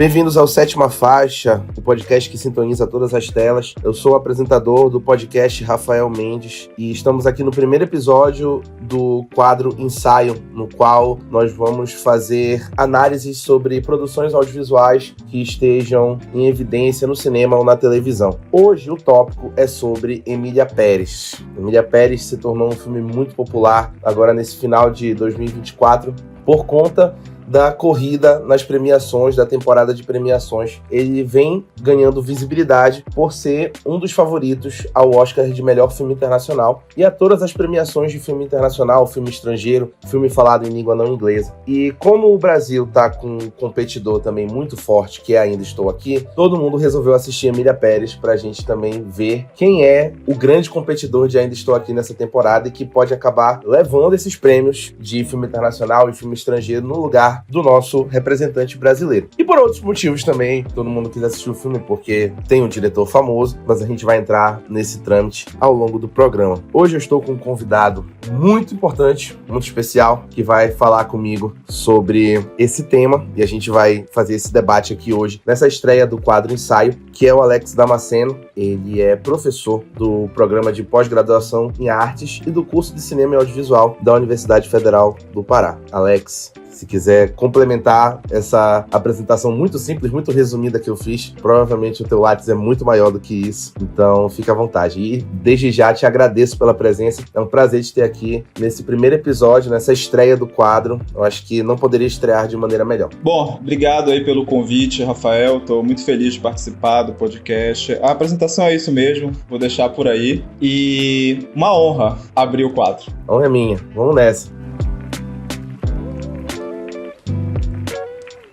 Bem-vindos ao Sétima Faixa, o podcast que sintoniza todas as telas. Eu sou o apresentador do podcast Rafael Mendes e estamos aqui no primeiro episódio do quadro Ensaio, no qual nós vamos fazer análises sobre produções audiovisuais que estejam em evidência no cinema ou na televisão. Hoje o tópico é sobre Emília Pérez. Emília Pérez se tornou um filme muito popular agora nesse final de 2024 por conta da corrida nas premiações, da temporada de premiações. Ele vem ganhando visibilidade por ser um dos favoritos ao Oscar de melhor filme internacional e a todas as premiações de filme internacional, filme estrangeiro, filme falado em língua não inglesa. E como o Brasil tá com um competidor também muito forte, que é Ainda Estou Aqui, todo mundo resolveu assistir Emília Pérez pra gente também ver quem é o grande competidor de Ainda Estou Aqui nessa temporada e que pode acabar levando esses prêmios de filme internacional e filme estrangeiro no lugar do nosso representante brasileiro. E por outros motivos também, todo mundo quis assistir o filme porque tem um diretor famoso, mas a gente vai entrar nesse trâmite ao longo do programa. Hoje eu estou com um convidado muito importante, muito especial, que vai falar comigo sobre esse tema e a gente vai fazer esse debate aqui hoje, nessa estreia do quadro Ensaio, que é o Alex Damasceno. Ele é professor do programa de pós-graduação em artes e do curso de cinema e audiovisual da Universidade Federal do Pará. Alex, se quiser complementar essa apresentação muito simples, muito resumida que eu fiz, provavelmente o teu WhatsApp é muito maior do que isso, então fica à vontade. E desde já te agradeço pela presença, é um prazer te ter aqui nesse primeiro episódio, nessa estreia do quadro. Eu acho que não poderia estrear de maneira melhor. Bom, obrigado aí pelo convite, Rafael, estou muito feliz de participar do podcast. A apresentação é isso mesmo, vou deixar por aí. E uma honra abrir o quadro. A honra é minha, vamos nessa.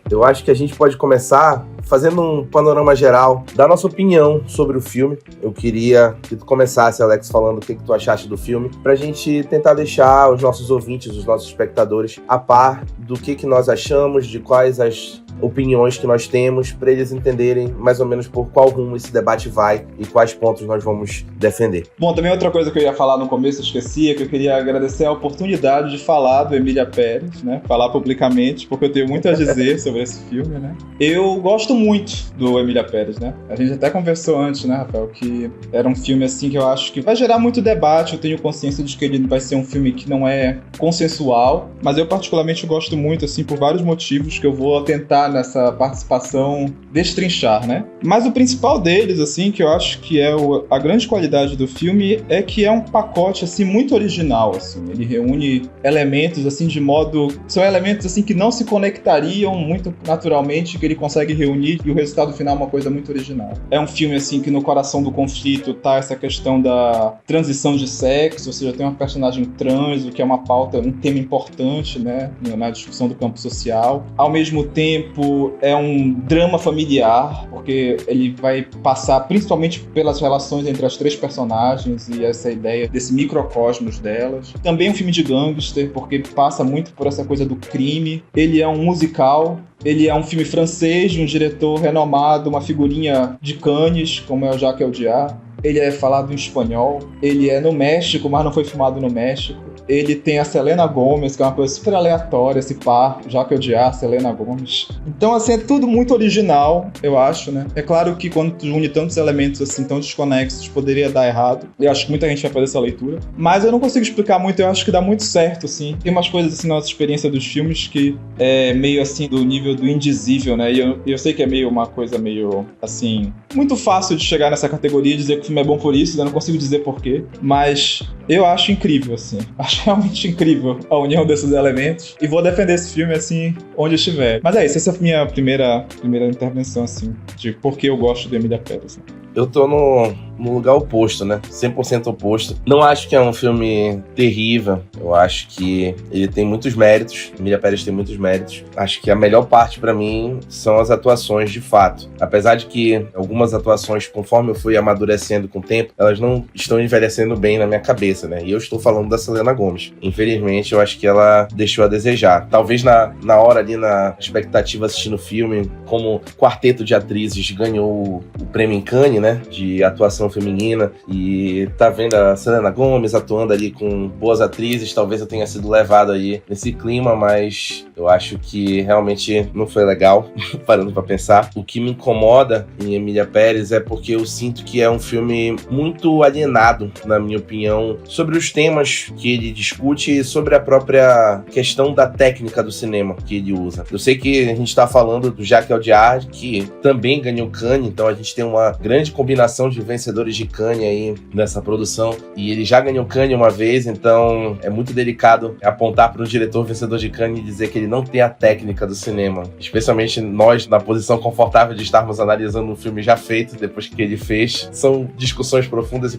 Eu acho que a gente pode começar fazendo um panorama geral da nossa opinião sobre o filme. Eu queria que tu começasse, Alex, falando o que tu achaste do filme, pra gente tentar deixar os nossos ouvintes, os nossos espectadores, a par do que nós achamos, de quais as opiniões que nós temos, para eles entenderem mais ou menos por qual rumo esse debate vai e quais pontos nós vamos defender. Bom, também outra coisa que eu ia falar no começo, eu esqueci, é que eu queria agradecer a oportunidade de falar do Emília Pérez, né? Falar publicamente, porque eu tenho muito a dizer sobre esse filme, né? Eu gosto muito do Emília Pérez, né? A gente até conversou antes, né, Rafael, que era um filme, assim, que eu acho que vai gerar muito debate. Eu tenho consciência de que ele vai ser um filme que não é consensual, mas eu particularmente gosto muito, assim, por vários motivos que eu vou tentar nessa participação destrinchar, né? Mas o principal deles, assim, que eu acho que é a grande qualidade do filme é que é um pacote, assim, muito original, assim. Ele reúne elementos, assim, de modo... São elementos, assim, que não se conectariam muito naturalmente, que ele consegue reunir e o resultado final é uma coisa muito original. É um filme, assim, que no coração do conflito tá essa questão da transição de sexo, ou seja, tem uma personagem trans, o que é uma pauta, um tema importante, né, na discussão do campo social. Ao mesmo tempo, é um drama familiar, porque ele vai passar principalmente pelas relações entre as três personagens e essa ideia desse microcosmos delas. Também um filme de gangster, porque passa muito por essa coisa do crime. Ele é um musical. Ele é um filme francês, de um diretor renomado, uma figurinha de Cannes, como é o Jacques Audiard. Ele é falado em espanhol. Ele é no México, mas não foi filmado no México. Ele tem a Selena Gomez, que é uma coisa super aleatória, esse par, Jacques Audiard, Selena Gomez. Então, assim, é tudo muito original, eu acho, né? É claro que quando tu une tantos elementos, assim, tão desconexos, poderia dar errado. Eu acho que muita gente vai fazer essa leitura. Mas eu não consigo explicar muito, eu acho que dá muito certo, assim. Tem umas coisas, assim, na nossa experiência dos filmes que é meio, assim, do nível do indizível, né? E eu sei que é meio uma coisa meio, assim, muito fácil de chegar nessa categoria e dizer que o filme é bom por isso, né? Eu não consigo dizer porquê. Mas eu acho incrível, assim. Acho realmente incrível a união desses elementos. E vou defender esse filme, assim, onde estiver. Mas é isso, essa é a minha primeira intervenção, assim, de por que eu gosto de Emília Pérez, né? Eu tô no lugar oposto, né? 100% oposto. Não acho que é um filme terrível. Eu acho que ele tem muitos méritos. Emília Pérez tem muitos méritos. Acho que a melhor parte pra mim são as atuações, de fato. Apesar de que algumas atuações, conforme eu fui amadurecendo com o tempo, elas não estão envelhecendo bem na minha cabeça, né? E eu estou falando da Selena Gomez. Infelizmente, eu acho que ela deixou a desejar. Talvez na hora ali, na expectativa assistindo o filme, como quarteto de atrizes ganhou o prêmio em Cannes, né? né, de atuação feminina, e tá vendo a Selena Gomez atuando ali com boas atrizes, talvez eu tenha sido levado aí nesse clima, mas eu acho que realmente não foi legal, parando pra pensar. O que me incomoda em Emília Pérez é porque eu sinto que é um filme muito alienado, na minha opinião, sobre os temas que ele discute e sobre a própria questão da técnica do cinema que ele usa. Eu sei que a gente tá falando do Jacques Audiard, que também ganhou Cannes, então a gente tem uma grande combinação de vencedores de Cannes aí nessa produção, e ele já ganhou Cannes uma vez, então é muito delicado apontar para um diretor vencedor de Cannes e dizer que ele não tem a técnica do cinema, especialmente nós na posição confortável de estarmos analisando um filme já feito depois que ele fez. São discussões profundas,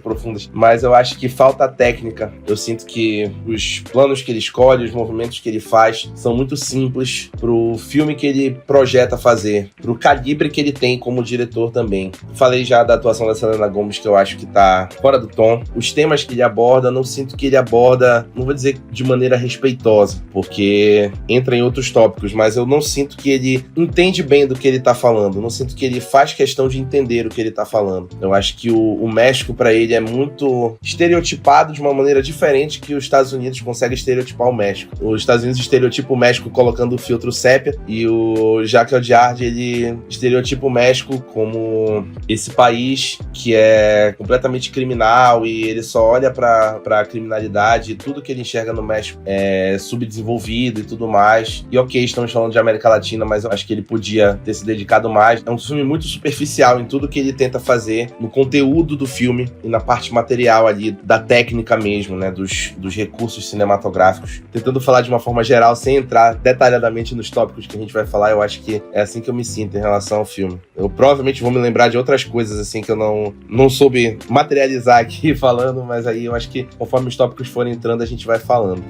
mas eu acho que falta a técnica. Eu sinto que os planos que ele escolhe, os movimentos que ele faz são muito simples pro filme que ele projeta fazer, pro calibre que ele tem como diretor também. Falei já da atuação da Selena Gomez, que eu acho que tá fora do tom. Os temas que ele aborda, não sinto que ele aborda, não vou dizer de maneira respeitosa, porque entra em outros tópicos, mas eu não sinto que ele entende bem do que ele tá falando, não sinto que ele faz questão de entender o que ele tá falando. Eu acho que o México pra ele é muito estereotipado de uma maneira diferente que os Estados Unidos conseguem estereotipar o México. Os Estados Unidos estereotipam o México colocando o filtro sépia, e o Jacques Audiard, ele estereotipa o México como esse país que é completamente criminal, e ele só olha pra criminalidade, e tudo que ele enxerga no México é subdesenvolvido e tudo mais. E ok, estamos falando de América Latina, mas eu acho que ele podia ter se dedicado mais. É um filme muito superficial em tudo que ele tenta fazer, no conteúdo do filme e na parte material ali, da técnica mesmo, né, dos recursos cinematográficos. Tentando falar de uma forma geral, sem entrar detalhadamente nos tópicos que a gente vai falar, eu acho que é assim que eu me sinto em relação ao filme. Eu provavelmente vou me lembrar de outras coisas, assim, que eu não soube materializar aqui falando, mas aí eu acho que conforme os tópicos forem entrando, a gente vai falando.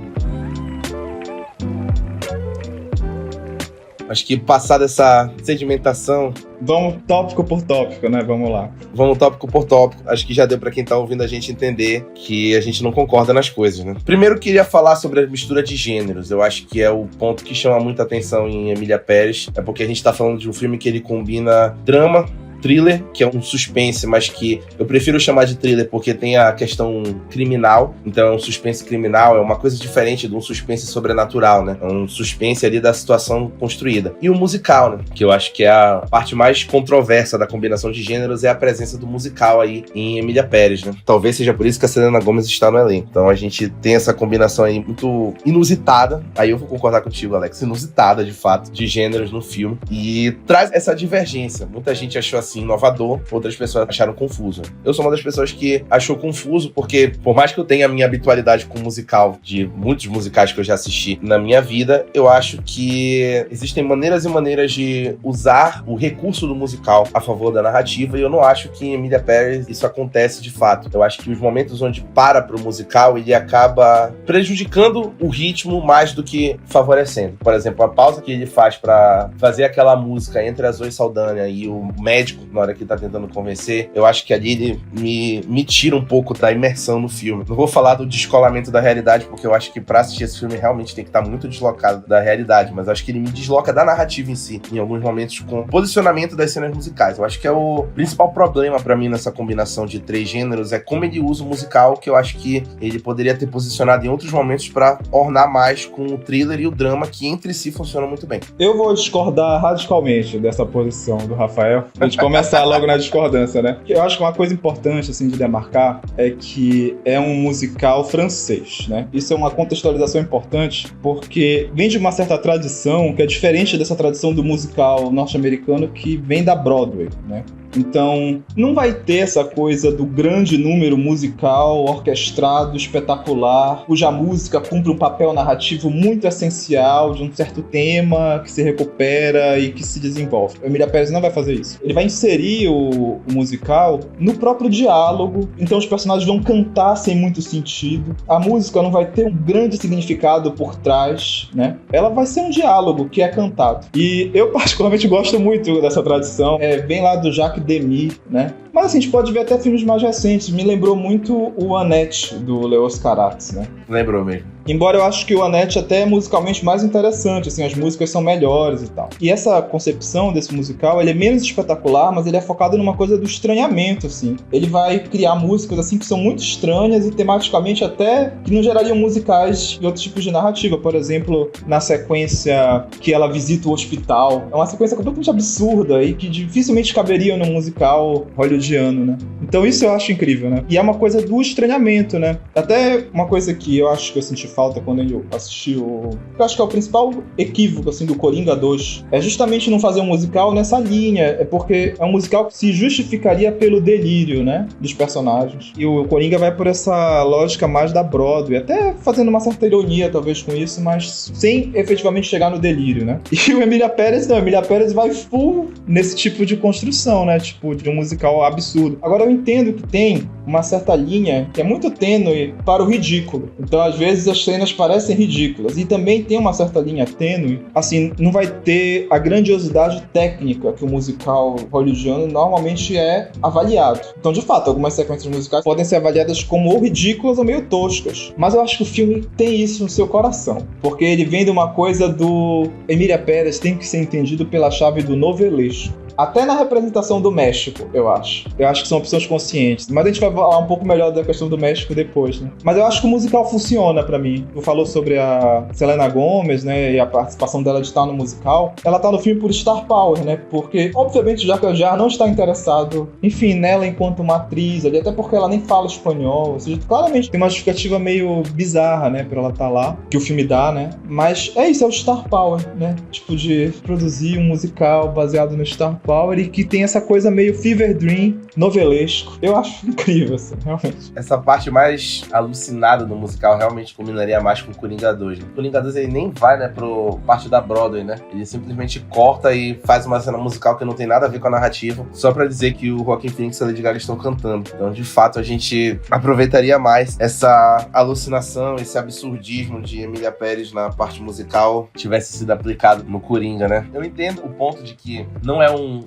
Acho que passada essa sedimentação... Vamos tópico por tópico, né? Vamos lá. Vamos tópico por tópico. Acho que já deu pra quem tá ouvindo a gente entender que a gente não concorda nas coisas, né? Primeiro, eu queria falar sobre a mistura de gêneros. Eu acho que é o ponto que chama muita atenção em Emília Pérez. É porque a gente tá falando de um filme que ele combina drama, thriller, que é um suspense, mas que eu prefiro chamar de thriller porque tem a questão criminal, então é um suspense criminal, é uma coisa diferente de um suspense sobrenatural, né? É um suspense ali da situação construída. E o musical, né? Que eu acho que é a parte mais controversa da combinação de gêneros, é a presença do musical aí em Emília Pérez, né? Talvez seja por isso que a Selena Gomez está no elenco. Então a gente tem essa combinação aí muito inusitada, aí eu vou concordar contigo, Alex, inusitada, de fato, de gêneros no filme, e traz essa divergência. Muita gente achou assim inovador, outras pessoas acharam confuso. Eu sou uma das pessoas que achou confuso, porque por mais que eu tenha a minha habitualidade com musical, de muitos musicais que eu já assisti na minha vida, eu acho que existem maneiras e maneiras de usar o recurso do musical a favor da narrativa, e eu não acho que em Emília Pérez isso acontece de fato. Eu acho que os momentos onde para pro musical, ele acaba prejudicando o ritmo mais do que favorecendo. Por exemplo, a pausa que ele faz pra fazer aquela música entre a Zoe Saldana e o médico, na hora que ele tá tentando convencer, eu acho que ali ele me tira um pouco da imersão no filme. Não vou falar do descolamento da realidade, porque eu acho que pra assistir esse filme realmente tem que estar muito deslocado da realidade, mas eu acho que ele me desloca da narrativa em si, em alguns momentos, com o posicionamento das cenas musicais. Eu acho que é o principal problema pra mim nessa combinação de três gêneros, é como ele usa o musical, que eu acho que ele poderia ter posicionado em outros momentos pra ornar mais com o thriller e o drama, que entre si funcionam muito bem. Eu vou discordar radicalmente dessa posição do Rafael. A gente começar logo na discordância, né? Eu acho que uma coisa importante, assim, de demarcar é que é um musical francês, né? Isso é uma contextualização importante, porque vem de uma certa tradição que é diferente dessa tradição do musical norte-americano, que vem da Broadway, né? Então, não vai ter essa coisa do grande número musical, orquestrado, espetacular, cuja música cumpre um papel narrativo muito essencial de um certo tema que se recupera e que se desenvolve. O Emília Pérez não vai fazer isso. Ele vai inserir o musical no próprio diálogo, então os personagens vão cantar sem muito sentido. A música não vai ter um grande significado por trás, né? Ela vai ser um diálogo que é cantado. E eu particularmente gosto muito dessa tradição. Vem lá do Jacques Demy, né? Mas assim, a gente pode ver até filmes mais recentes. Me lembrou muito o Annette, do Leos Carax, né? Lembrou mesmo. Embora eu acho que o Annette até é musicalmente mais interessante, assim, as músicas são melhores e tal. E essa concepção desse musical, ele é menos espetacular, mas ele é focado numa coisa do estranhamento, assim. Ele vai criar músicas, assim, que são muito estranhas e tematicamente até que não gerariam musicais de outros tipos de narrativa. Por exemplo, na sequência que ela visita o hospital. É uma sequência completamente absurda e que dificilmente caberia num musical hollywoodiano, né? Então isso eu acho incrível, né? E é uma coisa do estranhamento, né? Até uma coisa que eu acho que eu senti falta quando eu assisti o... Eu acho que é o principal equívoco, assim, do Coringa 2. É justamente não fazer um musical nessa linha. É porque é um musical que se justificaria pelo delírio, né? Dos personagens. E o Coringa vai por essa lógica mais da Broadway. Até fazendo uma certa ironia, talvez, com isso, mas sem efetivamente chegar no delírio, né? E o Emília Pérez, não. Emília Pérez vai full nesse tipo de construção, né? Tipo, de um musical absurdo. Agora, eu entendo que tem uma certa linha que é muito tênue para o ridículo. Então, às vezes, as cenas parecem ridículas. E também tem uma certa linha tênue. Assim, não vai ter a grandiosidade técnica que o musical hollywoodiano normalmente é avaliado. Então, de fato, algumas sequências musicais podem ser avaliadas como ou ridículas ou meio toscas. Mas eu acho que o filme tem isso no seu coração. Porque ele vem de uma coisa do... Emília Pérez tem que ser entendido pela chave do novelesco. Até na representação do México, eu acho. Eu acho que são opções conscientes. Mas a gente vai falar um pouco melhor da questão do México depois, né? Mas eu acho que o musical funciona pra mim. Tu falou sobre a Selena Gomez, né? E a participação dela de estar no musical. Ela tá no filme por star power, né? Porque, obviamente, o Jacques Audiard não está interessado, enfim, nela enquanto uma atriz ali. Até porque ela nem fala espanhol. Ou seja, claramente tem uma justificativa meio bizarra, né? Pra ela estar lá. Que o filme dá, né? Mas é isso, é o star power, né? Tipo, de produzir um musical baseado no star power e que tem essa coisa meio fever dream novelesco. Eu acho incrível, assim, realmente. Essa parte mais alucinada do musical realmente combinaria mais com o Coringa 2. O Coringa 2 ele nem vai, né, pro parte da Broadway, né? Ele simplesmente corta e faz uma cena musical que não tem nada a ver com a narrativa, só pra dizer que o Joaquin Phoenix e a Lady Gaga estão cantando. Então, de fato, a gente aproveitaria mais essa alucinação, esse absurdismo de Emília Pérez na parte musical tivesse sido aplicado no Coringa, né? Eu entendo o ponto de que não é um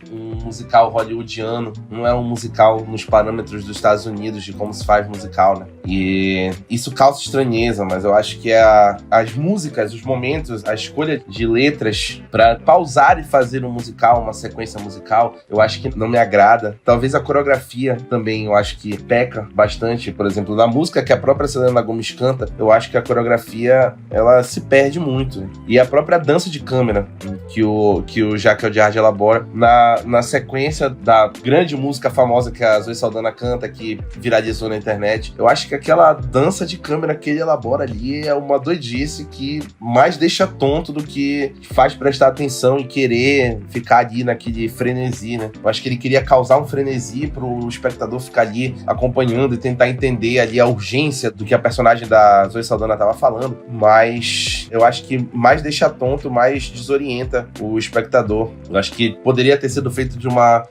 musical hollywoodiano, não é um musical nos parâmetros dos Estados Unidos de como se faz musical, né? E isso causa estranheza, mas eu acho que as músicas, os momentos, a escolha de letras pra pausar e fazer um musical, uma sequência musical, eu acho que não me agrada. Talvez a coreografia também, eu acho que peca bastante. Por exemplo, na música que a própria Selena Gomez canta, eu acho que a coreografia, ela se perde muito. E a própria dança de câmera que o Jacques Audiard elabora na sequência da grande música famosa que a Zoe Saldana canta, que viralizou na internet. Eu acho que aquela dança de câmera que ele elabora ali é uma doidice que mais deixa tonto do que faz prestar atenção e querer ficar ali naquele frenesi, né? Eu acho que ele queria causar um frenesi pro espectador ficar ali acompanhando e tentar entender ali a urgência do que a personagem da Zoe Saldana tava falando, mas eu acho que mais deixa tonto, mais desorienta o espectador. Eu acho que poderia ter sido feito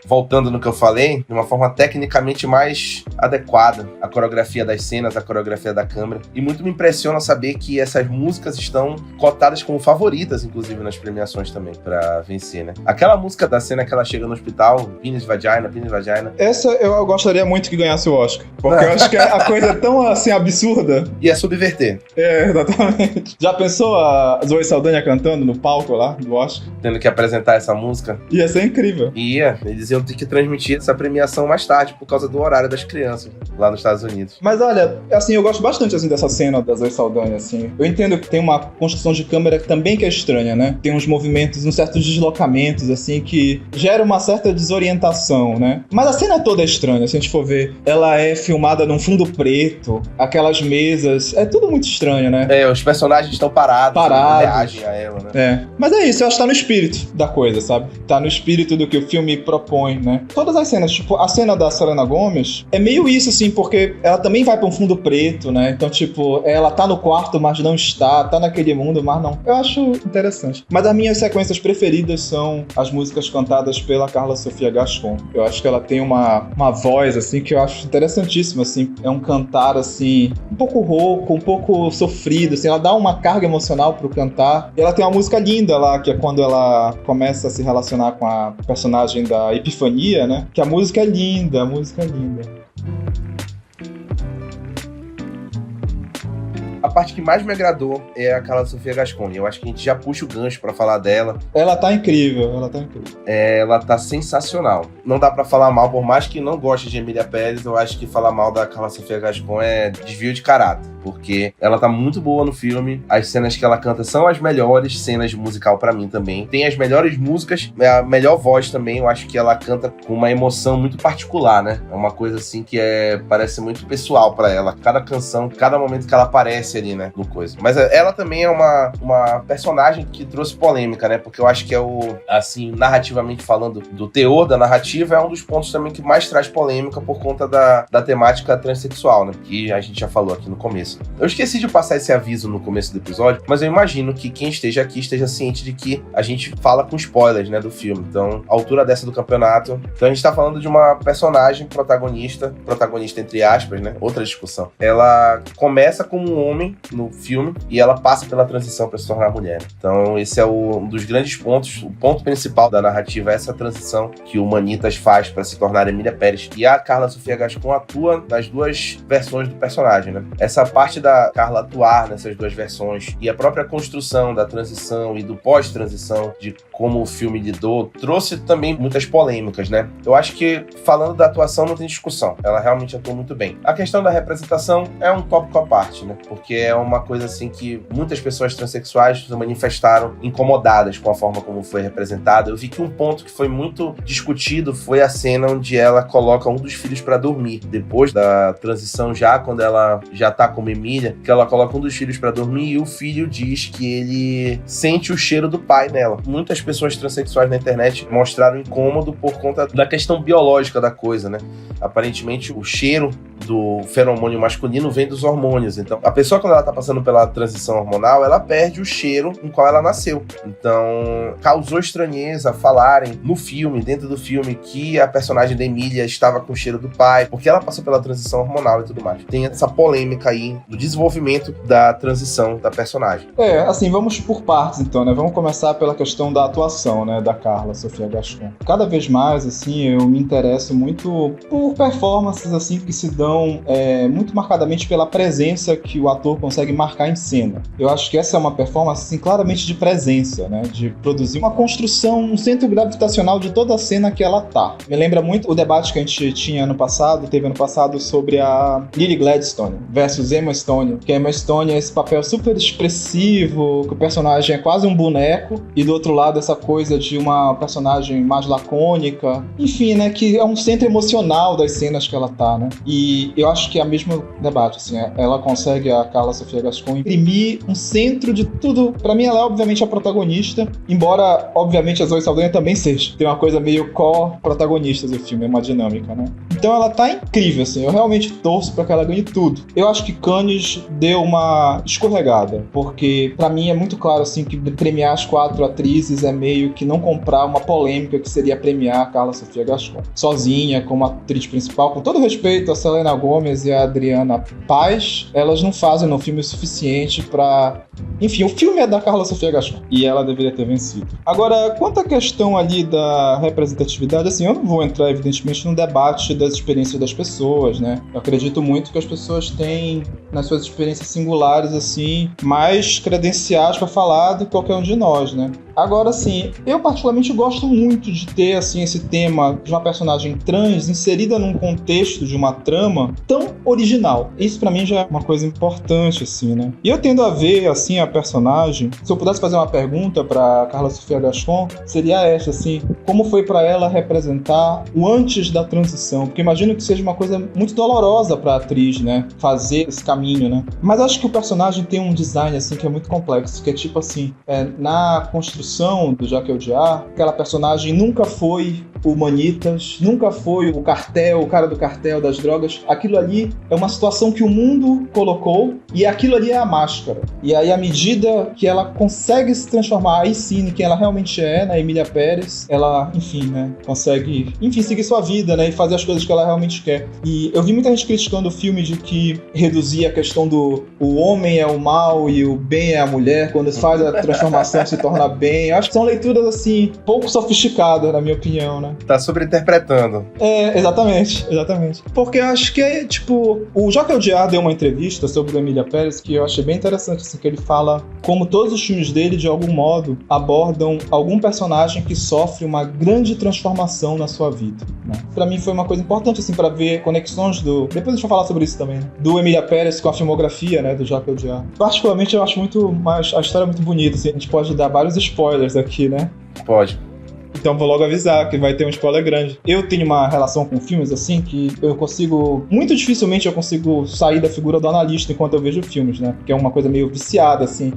voltando no que eu falei, de uma forma tecnicamente mais adequada. A coreografia das cenas, a coreografia da câmera. E muito me impressiona saber que essas músicas estão cotadas como favoritas, inclusive, nas premiações também, pra vencer, né? Aquela música da cena que ela chega no hospital, Penis Vagina. Essa eu gostaria muito que ganhasse o Oscar. Porque eu acho que a coisa é tão, assim, absurda. Ia subverter. É, exatamente. Já pensou a Zoe Saldana cantando no palco lá, do Oscar? Tendo que apresentar essa música? Ia ser incrível. Eles iam ter que transmitir essa premiação mais tarde por causa do horário das crianças lá nos Estados Unidos. Mas olha, assim, eu gosto bastante assim dessa cena da Zoe Saldana, assim. Eu entendo que tem uma construção de câmera também que é estranha, né? Tem uns movimentos, uns certos deslocamentos, assim, que gera uma certa desorientação, né? Mas a cena toda é estranha, se a gente for ver. Ela é filmada num fundo preto, aquelas mesas, é tudo muito estranho, né? Os personagens estão parados. Não reagem a ela, né? Mas é isso, eu acho que tá no espírito da coisa, sabe? Tá no espírito do que o filme propõe, né? Todas as cenas, tipo, a cena da Selena Gomez é meio meio isso, assim, porque ela também vai pra um fundo preto, né? Então, tipo, ela tá no quarto, mas não está, tá naquele mundo, mas não. Eu acho interessante. Mas as minhas sequências preferidas são as músicas cantadas pela Carla Sofia Gascon. Eu acho que ela tem uma voz, assim, que eu acho interessantíssima, assim. É um cantar, assim, um pouco rouco, um pouco sofrido, assim. Ela dá uma carga emocional pro cantar. E ela tem uma música linda lá, que é quando ela começa a se relacionar com a personagem da Epifania, né? Que a música é linda, a música é linda. A parte que mais me agradou é a Carla Sofia Gascon. Eu acho que a gente já puxa o gancho pra falar dela. Ela tá incrível, ela tá incrível. Ela tá sensacional. Não dá pra falar mal, por mais que não goste de Emília Pérez, eu acho que falar mal da Carla Sofia Gascon é desvio de caráter, porque ela tá muito boa no filme. As cenas que ela canta são as melhores cenas de musical pra mim também. Tem as melhores músicas, a melhor voz também. Eu acho que ela canta com uma emoção muito particular, né? É uma coisa assim que parece muito pessoal pra ela. Cada canção, cada momento que ela aparece ali, né, no coisa. Mas ela também é uma personagem que trouxe polêmica, né, porque eu acho que assim, narrativamente falando, do teor da narrativa, é um dos pontos também que mais traz polêmica por conta da temática transexual, né, que a gente já falou aqui no começo. Eu esqueci de passar esse aviso no começo do episódio, mas eu imagino que quem esteja aqui esteja ciente de que a gente fala com spoilers, né, do filme. Então, a altura dessa do campeonato. Então, a gente tá falando de uma personagem protagonista entre aspas, né, outra discussão. Ela começa como um homem no filme e ela passa pela transição para se tornar mulher. Então esse é um dos grandes pontos, o ponto principal da narrativa é essa transição que o Manitas faz para se tornar Emília Pérez, e a Carla Sofia Gascon atua nas duas versões do personagem, né? Essa parte da Carla atuar nessas duas versões e a própria construção da transição e do pós-transição, de como o filme lidou, trouxe também muitas polêmicas, né? Eu acho que, falando da atuação, não tem discussão. Ela realmente atuou muito bem. A questão da representação é um tópico à parte, né? Porque é uma coisa assim que muitas pessoas transexuais se manifestaram incomodadas com a forma como foi representada. Eu vi que um ponto que foi muito discutido foi a cena onde ela coloca um dos filhos pra dormir. Depois da transição, já quando ela já tá como Emília, que ela coloca um dos filhos pra dormir e o filho diz que ele sente o cheiro do pai nela. Muitas pessoas transexuais na internet mostraram incômodo por conta da questão biológica da coisa, né? Aparentemente, o cheiro do feromônio masculino vem dos hormônios. Então, a pessoa, quando ela tá passando pela transição hormonal, ela perde o cheiro em qual ela nasceu. Então, causou estranheza falarem no filme, dentro do filme, que a personagem da Emília estava com o cheiro do pai, porque ela passou pela transição hormonal e tudo mais. Tem essa polêmica aí do desenvolvimento da transição da personagem. Assim, vamos por partes, então, né? Vamos começar pela questão da atuação, né, da Carla Sofia Gascon. Cada vez mais, assim, eu me interesso muito por performances, assim, que se dão muito marcadamente pela presença que o ator consegue marcar em cena. Eu acho que essa é uma performance, assim, claramente de presença, né? De produzir uma construção, um centro gravitacional de toda a cena que ela tá. Me lembra muito o debate que a gente teve ano passado, sobre a Lily Gladstone versus Emma Stone. Que a Emma Stone é esse papel super expressivo, que o personagem é quase um boneco, e do outro lado essa coisa de uma personagem mais lacônica. Enfim, né? Que é um centro emocional das cenas que ela tá, né? E eu acho que é o mesmo debate, assim, ela consegue, a Carla Sofia Gascon, imprimir um centro de tudo. Pra mim, ela é obviamente a protagonista, embora, obviamente, a Zoe Saldanha também seja. Tem uma coisa meio co-protagonistas do filme, é uma dinâmica, né? Então ela tá incrível, assim, eu realmente torço pra que ela ganhe tudo. Eu acho que Cannes deu uma escorregada, porque pra mim é muito claro, assim, que premiar as 4 atrizes é meio que não comprar uma polêmica que seria premiar a Carla Sofia Gascon sozinha, como atriz principal. Com todo respeito a Selena Gomez e a Adriana Paz, elas não fazem no filme o suficiente pra... Enfim, o filme é da Carla Sofia Gascon e ela deveria ter vencido. Agora, quanto à questão ali da representatividade, assim, eu não vou entrar, evidentemente, no debate das experiências das pessoas, né? Eu acredito muito que as pessoas têm, nas suas experiências singulares, assim, mais credenciais para falar do que qualquer um de nós, né? Agora, assim, eu particularmente gosto muito de ter, assim, esse tema de uma personagem trans inserida num contexto de uma trama tão original. Isso pra mim já é uma coisa importante, assim, né? E eu tendo a ver, assim, a personagem, se eu pudesse fazer uma pergunta pra Carla Sofia Gascon, seria essa, assim, como foi pra ela representar o antes da transição? Porque imagino que seja uma coisa muito dolorosa pra atriz, né? Fazer esse caminho, né? Mas acho que o personagem tem um design, assim, que é muito complexo, que é tipo assim, na construção construção do Jacques Audiard, aquela personagem nunca foi o Manitas, nunca foi o cartel, o cara do cartel das drogas. Aquilo ali é uma situação que o mundo colocou e aquilo ali é a máscara. E aí, à medida que ela consegue se transformar aí sim em quem ela realmente é, na Emília Pérez, ela, enfim, né, consegue, seguir sua vida, né, e fazer as coisas que ela realmente quer. E eu vi muita gente criticando o filme de que reduzia a questão do o homem é o mal e o bem é a mulher, quando faz a transformação se torna bem. Eu acho que são leituras, assim, pouco sofisticadas, na minha opinião, né. Tá sobreinterpretando. Exatamente. Porque eu acho que, tipo, o Jacques Audiard deu uma entrevista sobre o Emília Pérez que eu achei bem interessante, assim, que ele fala como todos os filmes dele, de algum modo, abordam algum personagem que sofre uma grande transformação na sua vida, né? Pra mim foi uma coisa importante, assim, pra ver conexões do... Depois a gente vai falar sobre isso também, né? Do Emília Pérez com a filmografia, né, do Jacques Audiard. Particularmente, eu acho muito... a história é muito bonita, assim, a gente pode dar vários spoilers aqui, né? Pode. Então vou logo avisar que vai ter um spoiler grande. Eu tenho uma relação com filmes assim que eu consigo... Muito dificilmente eu consigo sair da figura do analista enquanto eu vejo filmes, né? Que é uma coisa meio viciada, assim.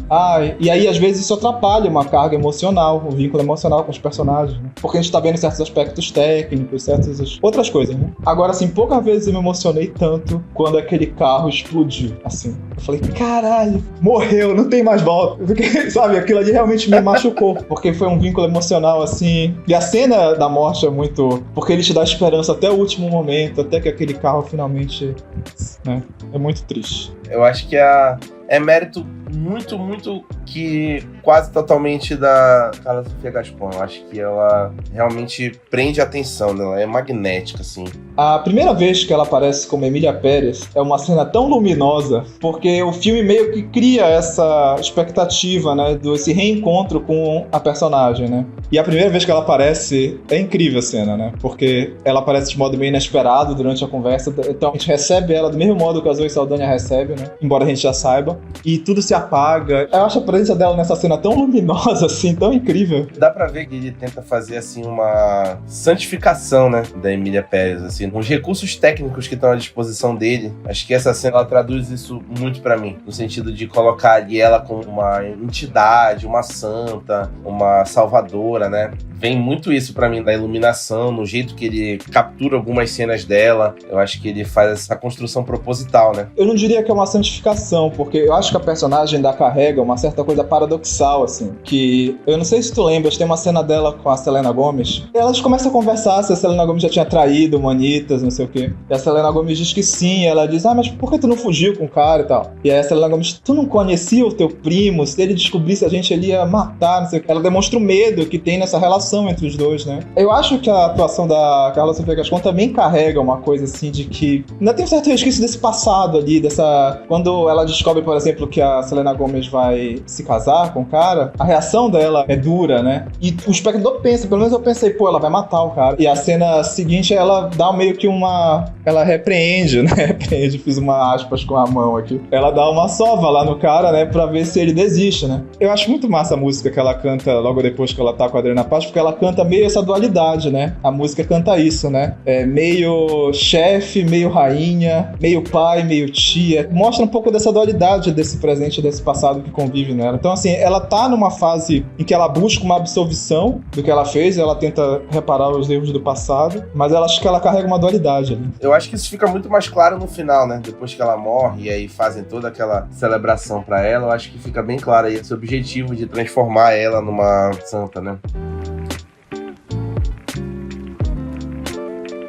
E aí às vezes isso atrapalha uma carga emocional, um vínculo emocional com os personagens, né? Porque a gente tá vendo certos aspectos técnicos, certas outras coisas, né? Agora, assim, poucas vezes eu me emocionei tanto quando aquele carro explodiu, assim. Eu falei, caralho, morreu, não tem mais volta. Porque, sabe, aquilo ali realmente me machucou. Porque foi um vínculo emocional, assim... E a cena da morte é muito... Porque ele te dá esperança até o último momento, até que aquele carro finalmente... né? É muito triste. Eu acho que é mérito muito, muito que quase totalmente da Carla Sofia Gaspar. Eu acho que ela realmente prende a atenção, né? Ela é magnética, assim. A primeira vez que ela aparece como Emília Pérez é uma cena tão luminosa, porque o filme meio que cria essa expectativa, né, desse reencontro com a personagem, né? E a primeira vez que ela aparece é incrível a cena, né? Porque ela aparece de modo meio inesperado durante a conversa, então a gente recebe ela do mesmo modo que a Zoe Saldanha recebe, né? Embora a gente já saiba. E tudo se apaga. Eu acho a presença dela nessa cena tão luminosa, assim, tão incrível. Dá pra ver que ele tenta fazer, assim, uma santificação, né, da Emília Pérez, assim, com os recursos técnicos que estão à disposição dele. Acho que essa cena, ela traduz isso muito pra mim, no sentido de colocar ali ela como uma entidade, uma santa, uma salvadora, né? Vem muito isso pra mim, da iluminação, no jeito que ele captura algumas cenas dela. Eu acho que ele faz essa construção proposital, né? Eu não diria que é uma santificação, porque eu acho que a personagem ainda carrega uma certa coisa paradoxal, assim, que eu não sei se tu lembras, tem uma cena dela com a Selena Gomez. Elas começam a conversar se a Selena Gomez já tinha traído o Manitas, não sei o quê. E a Selena Gomez diz que sim, ela diz, mas por que tu não fugiu com o cara e tal? E aí a Selena Gomez, tu não conhecia o teu primo? Se ele descobrisse, a gente ele ia matar, não sei o quê. Ela demonstra o medo que tem nessa relação entre os dois, né? Eu acho que a atuação da Carla Sofia Gascon também carrega uma coisa assim de que ainda tem um certo resquício desse passado ali, dessa... Quando ela descobre, por exemplo, que a Selena Gomez vai se casar com o cara, a reação dela é dura, né? E o espectador pensa, pelo menos eu pensei, pô, ela vai matar o cara. E a cena seguinte, ela dá meio que uma... Ela repreende, né? Repreende, fiz uma aspas com a mão aqui. Ela dá uma sova lá no cara, né? Pra ver se ele desiste, né? Eu acho muito massa a música que ela canta logo depois que ela tá com a Adriana Paz, porque ela canta meio essa dualidade, né? A música canta isso, né? É meio chefe, meio rainha, meio pai, meio tia. Mostra um pouco dessa dualidade desse presente e desse passado que convive nela. Então, assim, ela tá numa fase em que ela busca uma absolvição do que ela fez, ela tenta reparar os erros do passado, mas ela acha que ela carrega uma dualidade, né? Eu acho que isso fica muito mais claro no final, né? Depois que ela morre e aí fazem toda aquela celebração pra ela, eu acho que fica bem claro aí esse objetivo de transformar ela numa santa, né?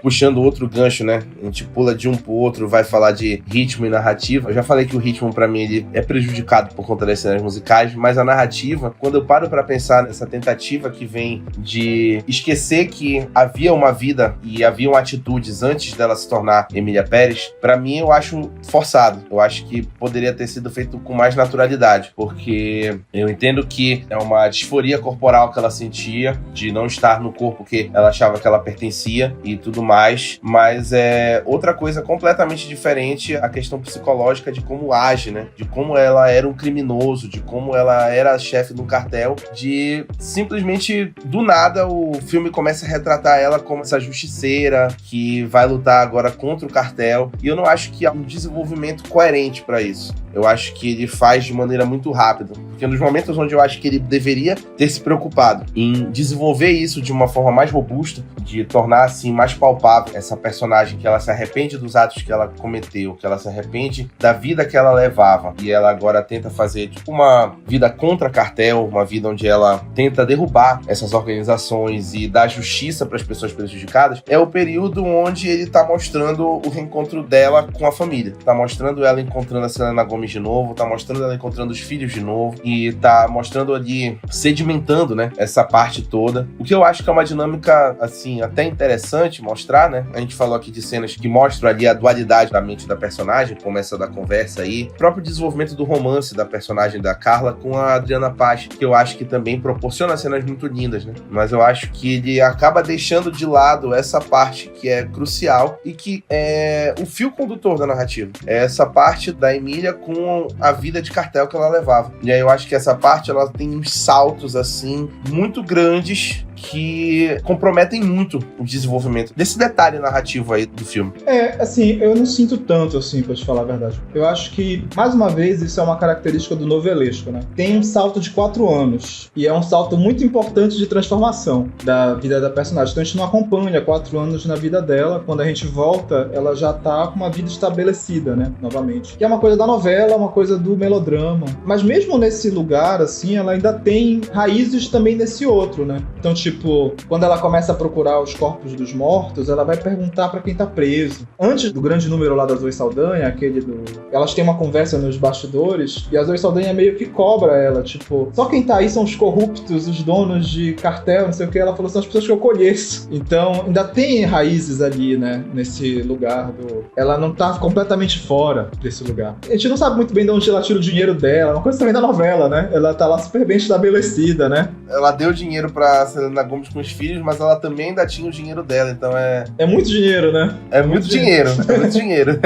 Puxando outro gancho, né? A gente pula de um pro outro, vai falar de ritmo e narrativa. Eu já falei que o ritmo, pra mim, ele é prejudicado por conta das cenas musicais, mas a narrativa, quando eu paro pra pensar nessa tentativa que vem de esquecer que havia uma vida e haviam atitudes antes dela se tornar Emília Pérez, pra mim, eu acho forçado. Eu acho que poderia ter sido feito com mais naturalidade, porque eu entendo que é uma disforia corporal que ela sentia, de não estar no corpo que ela achava que ela pertencia e tudo mais. mais, mas é outra coisa completamente diferente a questão psicológica de como age, né? De como ela era um criminoso, de como ela era chefe de um cartel, de simplesmente do nada o filme começa a retratar ela como essa justiceira que vai lutar agora contra o cartel, e eu não acho que há um desenvolvimento coerente para isso. Eu acho que ele faz de maneira muito rápida, porque nos momentos onde eu acho que ele deveria ter se preocupado em desenvolver isso de uma forma mais robusta, de tornar assim mais palpável essa personagem, que ela se arrepende dos atos que ela cometeu, que ela se arrepende da vida que ela levava, e ela agora tenta fazer tipo uma vida contra cartel, uma vida onde ela tenta derrubar essas organizações e dar justiça para as pessoas prejudicadas, é o período onde ele tá mostrando o reencontro dela com a família, tá mostrando ela encontrando a Selena Gomez de novo, tá mostrando ela encontrando os filhos de novo, e tá mostrando ali, sedimentando, né, essa parte toda. O que eu acho que é uma dinâmica, assim, até interessante mostrar, né? A gente falou aqui de cenas que mostram ali a dualidade da mente da personagem, como essa da conversa aí, o próprio desenvolvimento do romance da personagem da Carla com a Adriana Paz, que eu acho que também proporciona cenas muito lindas, né? Mas eu acho que ele acaba deixando de lado essa parte que é crucial e que é o fio condutor da narrativa. É essa parte da Emília com a vida de cartel que ela levava. E aí eu acho que essa parte, ela tem uns saltos, assim, muito grandes que comprometem muito o desenvolvimento desse detalhe narrativo aí do filme. Assim, eu não sinto tanto, assim, pra te falar a verdade. Eu acho que, mais uma vez, isso é uma característica do novelesco, né? Tem um salto de 4 anos, e é um salto muito importante de transformação da vida da personagem. Então a gente não acompanha 4 anos na vida dela, quando a gente volta, ela já tá com uma vida estabelecida, né? Novamente. Que é uma coisa da novela, uma coisa do melodrama. Mas mesmo nesse lugar, assim, ela ainda tem raízes também nesse outro, né? Então, tipo, quando ela começa a procurar os corpos dos mortos, ela vai perguntar pra quem tá preso. Antes do grande número lá da Zoe Saldanha, aquele do... Elas têm uma conversa nos bastidores, e a Zoe Saldanha meio que cobra ela, tipo, só quem tá aí são os corruptos, os donos de cartel, não sei o que. Ela falou, são as pessoas que eu conheço. Então, ainda tem raízes ali, né, nesse lugar do... Ela não tá completamente fora desse lugar. A gente não sabe muito bem de onde ela tira o dinheiro dela, é uma coisa também da novela, né? Ela tá lá super bem estabelecida, né? Ela deu dinheiro pra Selena Gomez com os filhos, mas ela também ainda tinha o dinheiro dela, então é... É muito dinheiro, né? É muito dinheiro. É muito dinheiro.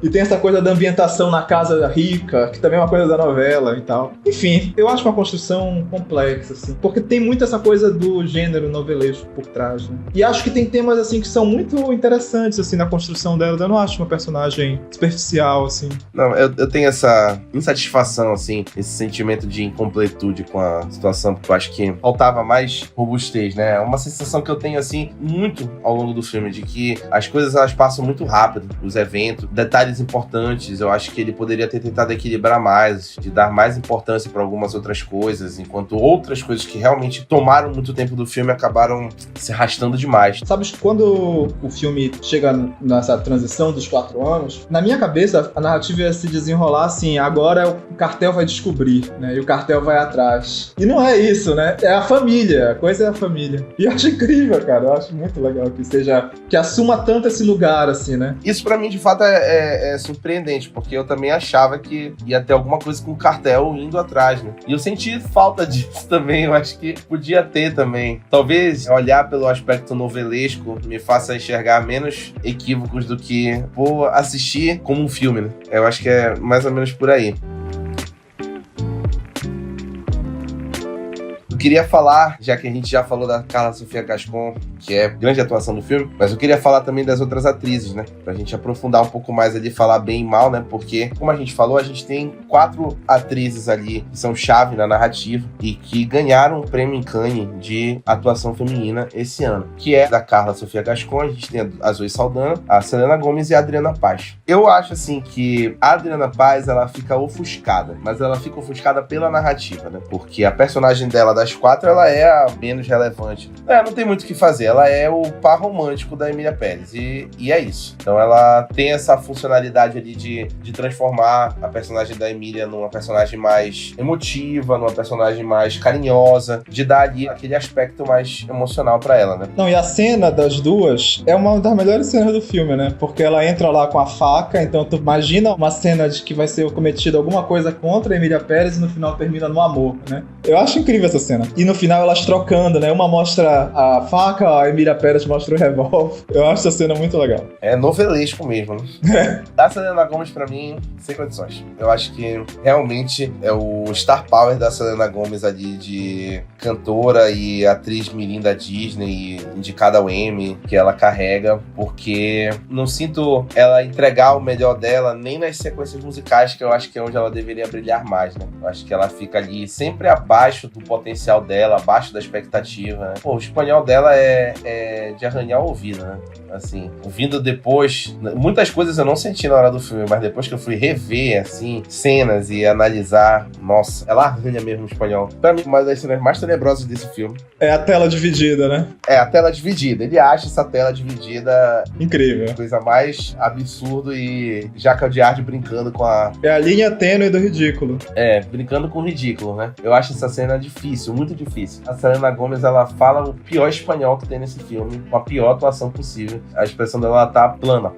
E tem essa coisa da ambientação na casa rica, que também é uma coisa da novela e tal. Enfim, eu acho uma construção complexa, assim, porque tem muito essa coisa do gênero novelesco por trás, né? E acho que tem temas, assim, que são muito interessantes, assim, na construção dela. Eu não acho uma personagem superficial, assim. Não, eu tenho essa insatisfação, assim, esse sentimento de incompletude com a situação, porque eu acho que faltava mais robustez, né? É uma sensação que eu tenho, assim, muito ao longo do filme, de que as coisas, elas passam muito rápido, os eventos, detalhes importantes. Eu acho que ele poderia ter tentado equilibrar mais, de dar mais importância para algumas outras coisas, enquanto outras coisas que realmente tomaram muito tempo do filme acabaram se arrastando demais. Sabe, quando o filme chega nessa transição dos 4 anos, na minha cabeça, a narrativa ia se desenrolar assim, agora o cartel vai descobrir, né? E o cartel vai atrás. E não é isso, né? É a família, a coisa é a família. E eu acho incrível, cara. Eu acho muito legal que assuma tanto esse lugar, assim, né? Isso pra mim, de fato, é surpreendente, porque eu também achava que ia ter alguma coisa com o cartel indo atrás, né? E eu senti falta disso também, eu acho que podia ter também. Talvez olhar pelo aspecto novelesco me faça enxergar menos equívocos do que vou assistir como um filme, né? Eu acho que é mais ou menos por aí. Eu queria falar, já que a gente já falou da Carla Sofia Gascon, que é grande atuação do filme, mas eu queria falar também das outras atrizes, né? Pra gente aprofundar um pouco mais ali, falar bem e mal, né? Porque, como a gente falou, a gente tem 4 atrizes ali que são chave na narrativa e que ganharam o prêmio em Cannes de atuação feminina esse ano, que é da Carla Sofia Gascon. A gente tem a Zoe Saldanha, a Selena Gomez e a Adriana Paz. Eu acho, assim, que a Adriana Paz, ela fica ofuscada, mas ela fica ofuscada pela narrativa, né? Porque a personagem dela, das 4, ela é a menos relevante. Não tem muito o que fazer. Ela é o par romântico da Emília Pérez. E é isso. Então ela tem essa funcionalidade ali de transformar a personagem da Emília numa personagem mais emotiva, numa personagem mais carinhosa, de dar ali aquele aspecto mais emocional pra ela, né? Não, e a cena das duas é uma das melhores cenas do filme, né? Porque ela entra lá com a faca, então tu imagina uma cena de que vai ser cometida alguma coisa contra a Emília Pérez e no final termina no amor, né? Eu acho incrível essa cena. E no final elas trocando, né? Uma mostra a faca, a Emília Pérez mostra o revólver. Eu acho essa cena muito legal. É novelesco mesmo, né? A Selena Gomez, pra mim, sem condições. Eu acho que realmente é o star power da Selena Gomez ali de cantora e atriz mirim da Disney, indicada ao Emmy, que ela carrega, porque não sinto ela entregar o melhor dela nem nas sequências musicais, que eu acho que é onde ela deveria brilhar mais, né? Eu acho que ela fica ali sempre abaixo do potencial dela, abaixo da expectativa, né? Pô, o espanhol dela é de arranhar o ouvido, né? Assim, ouvindo depois, muitas coisas eu não senti na hora do filme, mas depois que eu fui rever, assim, cenas e analisar, nossa, ela arranha mesmo o espanhol. Pra mim, uma das cenas mais tenebrosas desse filme. É a tela dividida, né? É, a tela dividida. Ele acha essa tela dividida incrível. Coisa mais absurdo e Jacques Audiard brincando com a... É a linha tênue do ridículo. É, brincando com o ridículo, né? Eu acho essa cena difícil, muito difícil. A Selena Gomez, ela fala o pior espanhol que tem nesse filme, com a pior atuação possível. A expressão dela tá plana.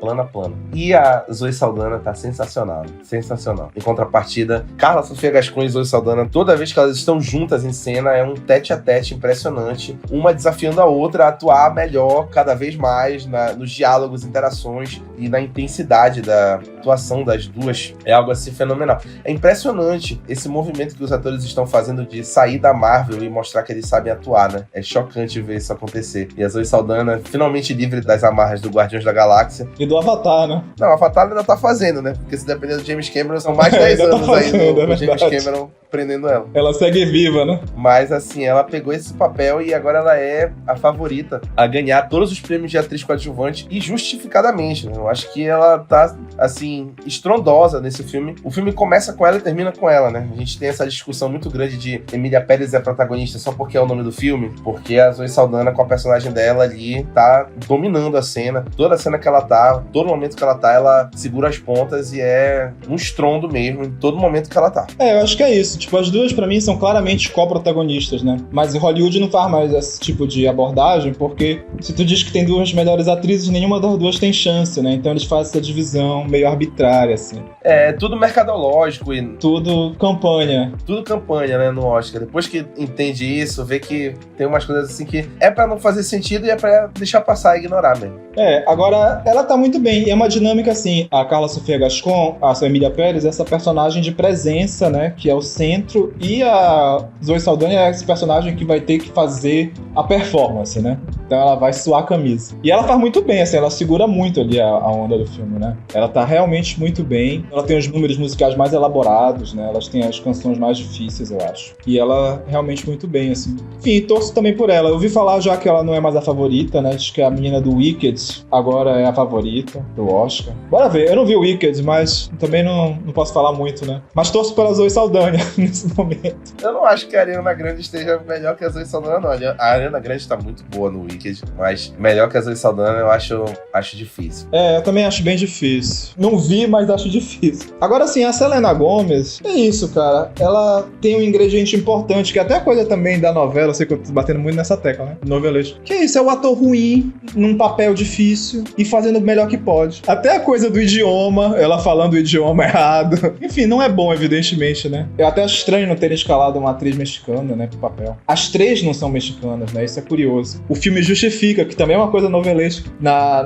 E a Zoe Saldana tá sensacional. Sensacional. Em contrapartida, Carla Sofia Gascon e Zoe Saldana, toda vez que elas estão juntas em cena, é um tete-a-tete impressionante. Uma desafiando a outra a atuar melhor, cada vez mais, nos diálogos, interações e na intensidade da atuação das duas. É algo assim fenomenal. É impressionante esse movimento que os atores estão fazendo de sair da Marvel e mostrar que eles sabem atuar, né? É chocante ver isso acontecer. E a Zoe Saldana, finalmente livre das amarras do Guardiões da Galáxia. E do Avatar, né? Não, o Avatar ainda tá fazendo, né? Porque se depender do James Cameron, são mais de 10 anos aí do James Cameron prendendo ela. Ela segue viva, né? Mas, assim, ela pegou esse papel e agora ela é a favorita a ganhar todos os prêmios de atriz coadjuvante e justificadamente, né? Eu acho que ela tá, assim, estrondosa nesse filme. O filme começa com ela e termina com ela, né? A gente tem essa discussão muito grande de Emília Pérez é protagonista só porque é o nome do filme, porque a Zoe Saldana, com a personagem dela ali, tá dominando a cena. Toda a cena que ela tá, todo momento que ela tá, ela segura as pontas e é um estrondo mesmo em todo momento que ela tá. É, eu acho que é isso. Tipo, as duas, pra mim, são claramente co-protagonistas, né? Mas em Hollywood não faz mais esse tipo de abordagem, porque se tu diz que tem duas melhores atrizes, nenhuma das duas tem chance, né? Então eles fazem essa divisão meio arbitrária, assim. É, tudo mercadológico e... Tudo campanha. Tudo campanha, né, no Oscar. Depois que entende isso, vê que tem umas coisas assim que é pra não fazer sentido e é pra deixar passar e ignorar mesmo. É, agora, ela tá muito bem. E é uma dinâmica, assim, a Carla Sofia Gascon, a Emília Pérez, essa personagem de presença, né, que é o centro, e a Zoe Saldana é esse personagem que vai ter que fazer a performance, né? Então ela vai suar a camisa. E ela faz muito bem, assim, ela segura muito ali a onda do filme, né? Ela tá realmente muito bem. Ela tem os números musicais mais elaborados, né? Elas têm as canções mais difíceis, eu acho. E ela realmente muito bem, assim. Enfim, torço também por ela. Eu ouvi falar já que ela não é mais a favorita, né? Diz que a menina do Wicked agora é a favorita do Oscar. Bora ver. Eu não vi o Wicked, mas também não posso falar muito, né? Mas torço pela Zoe Saldana nesse momento. Eu não acho que a Ariana Grande esteja melhor que a Zoe Saldana, não. A Ariana Grande tá muito boa no Wicked, mas melhor que a Zoe Saldana eu acho difícil. É, eu também acho bem difícil. Não vi, mas acho difícil. Agora sim, a Selena Gomez, é isso, cara. Ela tem um ingrediente importante, que é até a coisa também da novela, eu sei que eu tô batendo muito nessa tecla, né? Novelesco. Que é isso, é o ator ruim, num papel difícil e fazendo o melhor que pode. Até a coisa do idioma, ela falando o idioma errado. Enfim, não é bom, evidentemente, né? Eu até acho estranho não terem escalado uma atriz mexicana, né, pro papel. As três não são mexicanas, né? Isso é curioso. O filme justifica, que também é uma coisa novelesca.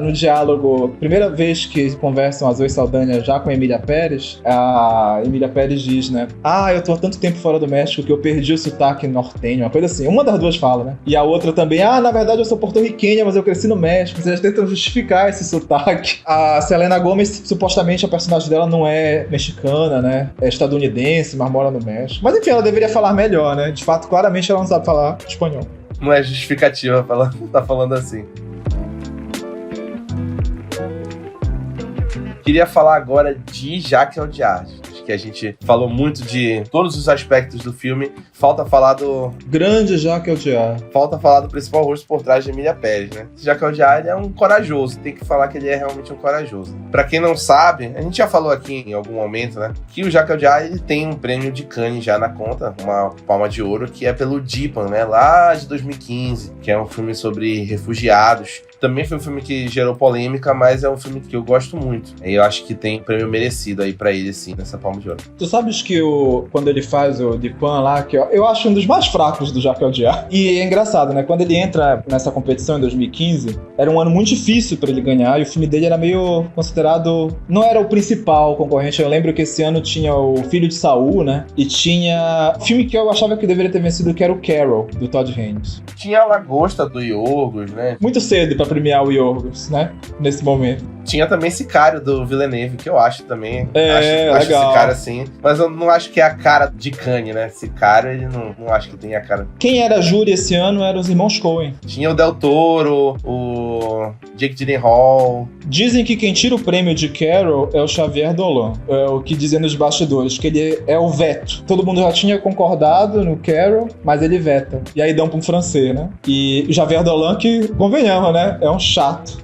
No diálogo, primeira vez que conversam a Zoe Saldana já com a Emília Pérez, a Emília Pérez diz, né? Ah, eu tô há tanto tempo fora do México que eu perdi o sotaque nortenho, uma coisa assim. Uma das duas fala, né? E a outra também, na verdade eu sou porto-riquenha, mas eu cresci no México. Vocês tentam justificar esse sotaque. A Selena Gomez, supostamente a personagem dela não é mexicana, né? É estadunidense, mas mora no México. Mas enfim, ela deveria falar melhor, né? De fato, claramente ela não sabe falar espanhol. Não é justificativa tá falando assim. Queria falar agora de Jacques Audiard. Acho que a gente falou muito de todos os aspectos do filme. Falta falar do... Grande Jacques Audiard. Falta falar do principal rosto por trás de Emília Pérez, né? Jacques Audiard é um corajoso. Tem que falar que ele é realmente um corajoso. Pra quem não sabe, a gente já falou aqui em algum momento, né? Que o Jacques Audiard, ele tem um prêmio de Cannes já na conta. Uma palma de ouro, que é pelo Dipan, né? Lá de 2015. Que é um filme sobre refugiados. Também foi um filme que gerou polêmica, mas é um filme que eu gosto muito. E eu acho que tem um prêmio merecido aí pra ele, sim, nessa Palma de Ouro. Tu sabes que quando ele faz o Dupin lá, que eu acho um dos mais fracos do Jacques Audiard. E é engraçado, né? Quando ele entra nessa competição em 2015, era um ano muito difícil pra ele ganhar, e o filme dele era meio considerado... Não era o principal concorrente. Eu lembro que esse ano tinha o Filho de Saul, né? E tinha um filme que eu achava que deveria ter vencido, que era o Carol, do Todd Haynes. Tinha a Lagosta do Yorgos, né? Muito cedo pra premiar o Yorgos, né? Nesse momento. Tinha também Sicário do Villeneuve, que eu acho também. Acho Sicário assim. Mas eu não acho que é a cara de Cannes, né? Sicário, ele não acho que tem a cara. Quem era júri esse ano eram os irmãos Coen. Tinha o Del Toro, o Jake Gyllenhaal. Dizem que quem tira o prêmio de Carol é o Xavier Dolan. É o que dizem nos bastidores, que ele é o veto. Todo mundo já tinha concordado no Carol, mas ele veta. E aí dão pra um francês, né? E o Xavier Dolan, que, convenhamos, né? É um chato.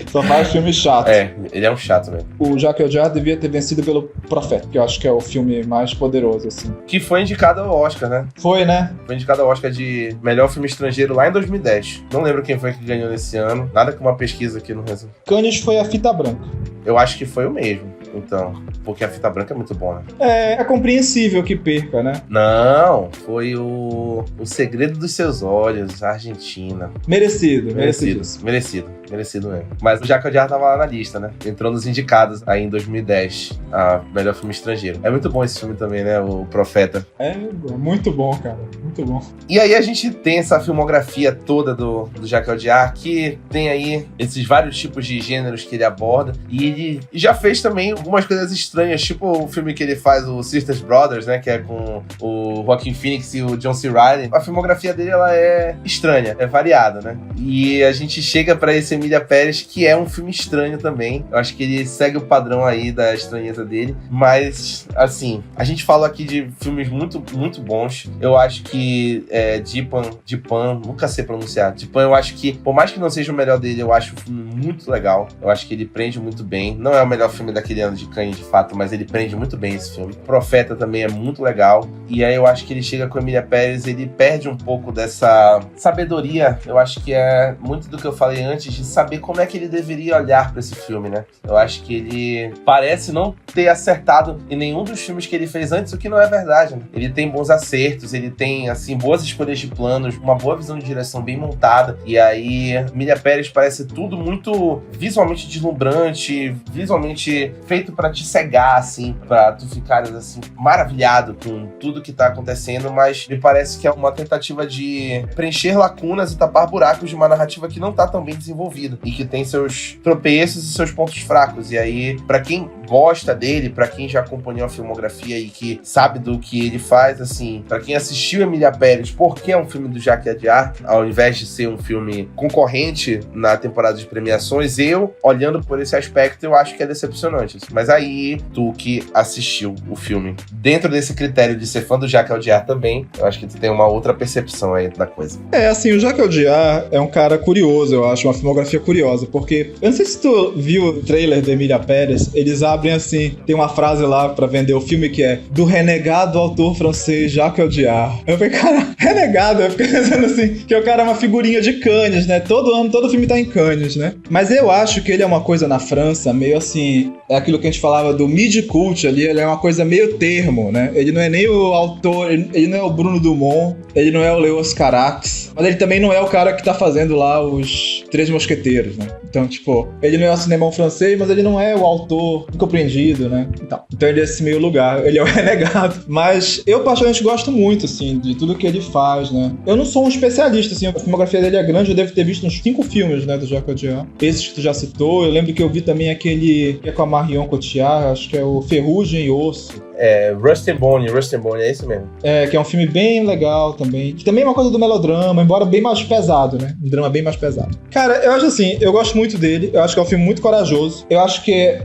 Só faz filme chato. É, ele é um chato mesmo. O Jacques Audiard devia ter vencido pelo Profeta, que eu acho que é o filme mais poderoso, assim. Que foi indicado ao Oscar, né? Foi, né? Foi indicado ao Oscar de melhor filme estrangeiro lá em 2010. Não lembro quem foi que ganhou nesse ano. Nada que uma pesquisa aqui no resumo. Cannes foi a Fita Branca. Eu acho que foi o mesmo, então. Porque a Fita Branca é muito boa, né? É compreensível que perca, né? Não, foi o Segredo dos Seus Olhos, a Argentina. Merecido. Merecido mesmo. Mas o Jacques Audiard tava lá na lista, né? Entrou nos indicados aí em 2010, a melhor filme estrangeiro. É muito bom esse filme também, né? O Profeta. É muito bom, cara. Muito bom. E aí a gente tem essa filmografia toda do Jacques Audiard, que tem aí esses vários tipos de gêneros que ele aborda. E ele já fez também algumas coisas estranhas, tipo o filme que ele faz, o Sisters Brothers, né? Que é com o Joaquin Phoenix e o John C. Reilly. A filmografia dele, ela é estranha, é variada, né? E a gente chega pra esse Emília Pérez, que é um filme estranho também. Eu acho que ele segue o padrão aí da estranheza dele. Mas, assim, a gente fala aqui de filmes muito, muito bons. Eu acho que Dupin, nunca sei pronunciar. Dupin, eu acho que, por mais que não seja o melhor dele, eu acho o filme muito legal. Eu acho que ele prende muito bem. Não é o melhor filme daquele ano de Cannes, de fato, mas ele prende muito bem esse filme. Profeta também é muito legal. E aí eu acho que ele chega com a Emília Pérez, ele perde um pouco dessa sabedoria. Eu acho que é muito do que eu falei antes, de saber como é que ele deveria olhar pra esse filme, né? Eu acho que ele parece não ter acertado em nenhum dos filmes que ele fez antes, o que não é verdade, né? Ele tem bons acertos, ele tem, assim, boas escolhas de planos, uma boa visão de direção bem montada, e aí Emília Pérez parece tudo muito visualmente deslumbrante, visualmente feito pra te cegar, assim, pra tu ficares, assim, maravilhado com tudo que tá acontecendo, mas me parece que é uma tentativa de preencher lacunas e tapar buracos de uma narrativa que não tá tão bem desenvolvida e que tem seus tropeços e seus pontos fracos. E aí, pra quem gosta dele, pra quem já acompanhou a filmografia e que sabe do que ele faz, assim, pra quem assistiu Emília Pérez, porque é um filme do Jacques Audiard, ao invés de ser um filme concorrente na temporada de premiações, eu, olhando por esse aspecto, eu acho que é decepcionante. Mas aí, tu que assistiu o filme dentro desse critério de ser fã do Jacques Audiard também, eu acho que tu tem uma outra percepção aí da coisa. Assim, o Jacques Audiard é um cara curioso, eu acho, uma filmografia curiosa, porque eu não sei se tu viu o trailer de Emília Pérez, eles abrem assim, tem uma frase lá pra vender o filme que é do renegado autor francês Jacques Audiard. Eu falei, cara, renegado, eu fiquei pensando assim, que o cara é uma figurinha de Cannes, né? Todo ano, todo filme tá em Cannes, né? Mas eu acho que ele é uma coisa na França, meio assim, é aquilo que a gente falava do mid-cult ali, ele é uma coisa meio termo, né? Ele não é nem o autor, ele não é o Bruno Dumont, ele não é o Léos Carax, mas ele também não é o cara que tá fazendo lá os Três Mosqueteiros, né? Então, tipo, ele não é o cinemão francês, mas ele não é o autor incompreendido, né? Então ele é esse meio lugar, ele é o renegado. Mas eu particularmente gosto muito, assim, de tudo que ele faz, né? Eu não sou um especialista, assim, a filmografia dele é grande, eu devo ter visto uns 5 filmes, né, do Jacques Audiard. Esses que tu já citou, eu lembro que eu vi também aquele que é com a Marion Cotillard, acho que é o Ferrugem e Osso. Rust and Bone, é isso mesmo. Que é um filme bem legal também. Que também é uma coisa do melodrama, embora bem mais pesado, né? Um drama bem mais pesado. Cara, eu acho assim, eu gosto muito dele, eu acho que é um filme muito corajoso. Eu acho que,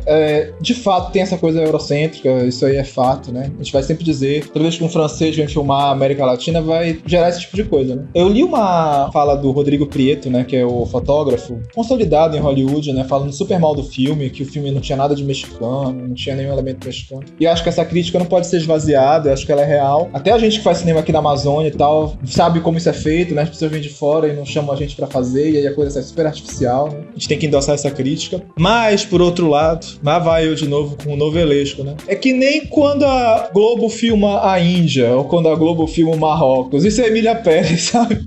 de fato, tem essa coisa eurocêntrica, isso aí é fato, né? A gente vai sempre dizer, toda vez que um francês vem filmar a América Latina, vai gerar esse tipo de coisa, né? Eu li uma fala do Rodrigo Prieto, né, que é o fotógrafo, consolidado em Hollywood, né, falando super mal do filme, que o filme não tinha nada de mexicano, não tinha nenhum elemento mexicano. E eu acho que essa crítica crítica não pode ser esvaziada, eu acho que ela é real. Até a gente que faz cinema aqui na Amazônia e tal, sabe como isso é feito, né? As pessoas vêm de fora e não chamam a gente pra fazer, e aí a coisa sai super artificial, né? A gente tem que endossar essa crítica. Mas, por outro lado, lá vai eu de novo com o novelesco, né? É que nem quando a Globo filma a Índia, ou quando a Globo filma o Marrocos. Isso é Emília Pérez, sabe?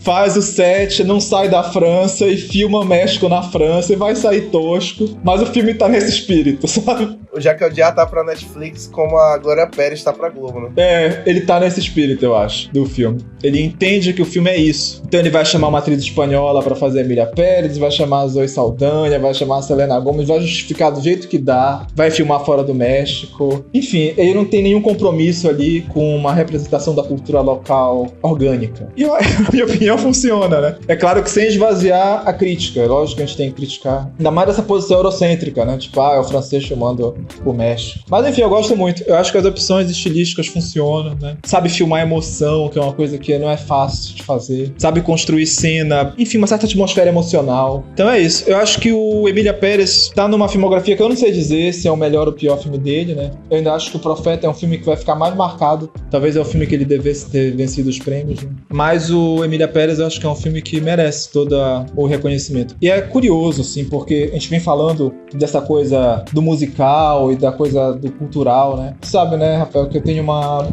Faz o set, não sai da França e filma México na França e vai sair tosco, mas o filme tá nesse espírito, sabe? O Jaquel Diá tá pra Netflix como a Glória Pérez tá pra Globo, né? É, ele tá nesse espírito, eu acho, do filme. Ele entende que o filme é isso. Então ele vai chamar uma atriz espanhola pra fazer a Emília Pérez, vai chamar a Zoe Saldanha, vai chamar a Selena Gomez, vai justificar do jeito que dá, vai filmar fora do México. Enfim, ele não tem nenhum compromisso ali com uma representação da cultura local orgânica. E a minha opinião funciona, né? É claro que sem esvaziar a crítica. É lógico que a gente tem que criticar. Ainda mais essa posição eurocêntrica, né? Tipo, é o francês chamando o México. Mas enfim, eu gosto muito. Eu acho que as opções estilísticas funcionam, né? Sabe filmar emoção, que é uma coisa que não é fácil de fazer. Sabe construir cena. Enfim, uma certa atmosfera emocional. Então é isso. Eu acho que o Emília Pérez tá numa filmografia que eu não sei dizer se é o melhor ou o pior filme dele, né? Eu ainda acho que O Profeta é um filme que vai ficar mais marcado. Talvez é o filme que ele devesse ter vencido os prêmios, né? Mas o Emília Pérez eu acho que é um filme que merece todo o reconhecimento. E é curioso, assim, porque a gente vem falando dessa coisa do musical e da coisa do cultural, né? Tu sabe, né, Rafael, que eu tenho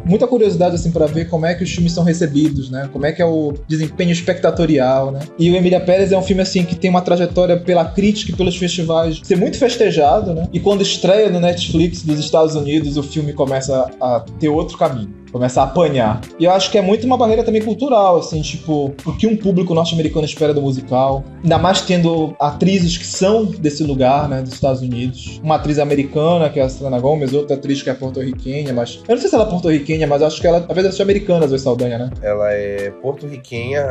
muita curiosidade, assim, pra ver como é que os filmes são recebidos, né? Como é que é o desempenho espectatorial, né? E o Emília Pérez é um filme, assim, que tem uma trajetória pela crítica e pelos festivais ser muito festejado, né? E quando estreia no Netflix dos Estados Unidos, o filme começa a ter outro caminho. Começa a apanhar. E eu acho que é muito uma barreira também cultural, assim, tipo, o que um público norte-americano espera do musical. Ainda mais tendo atrizes que são desse lugar, né, dos Estados Unidos. Uma atriz americana, que é a Selena Gomez, outra atriz que é porto-riquenha, mas... Eu não sei se ela é porto-riquenha, mas acho que ela, talvez ela seja americana, Zoe Saldanha, né? Ela é porto-riquenha,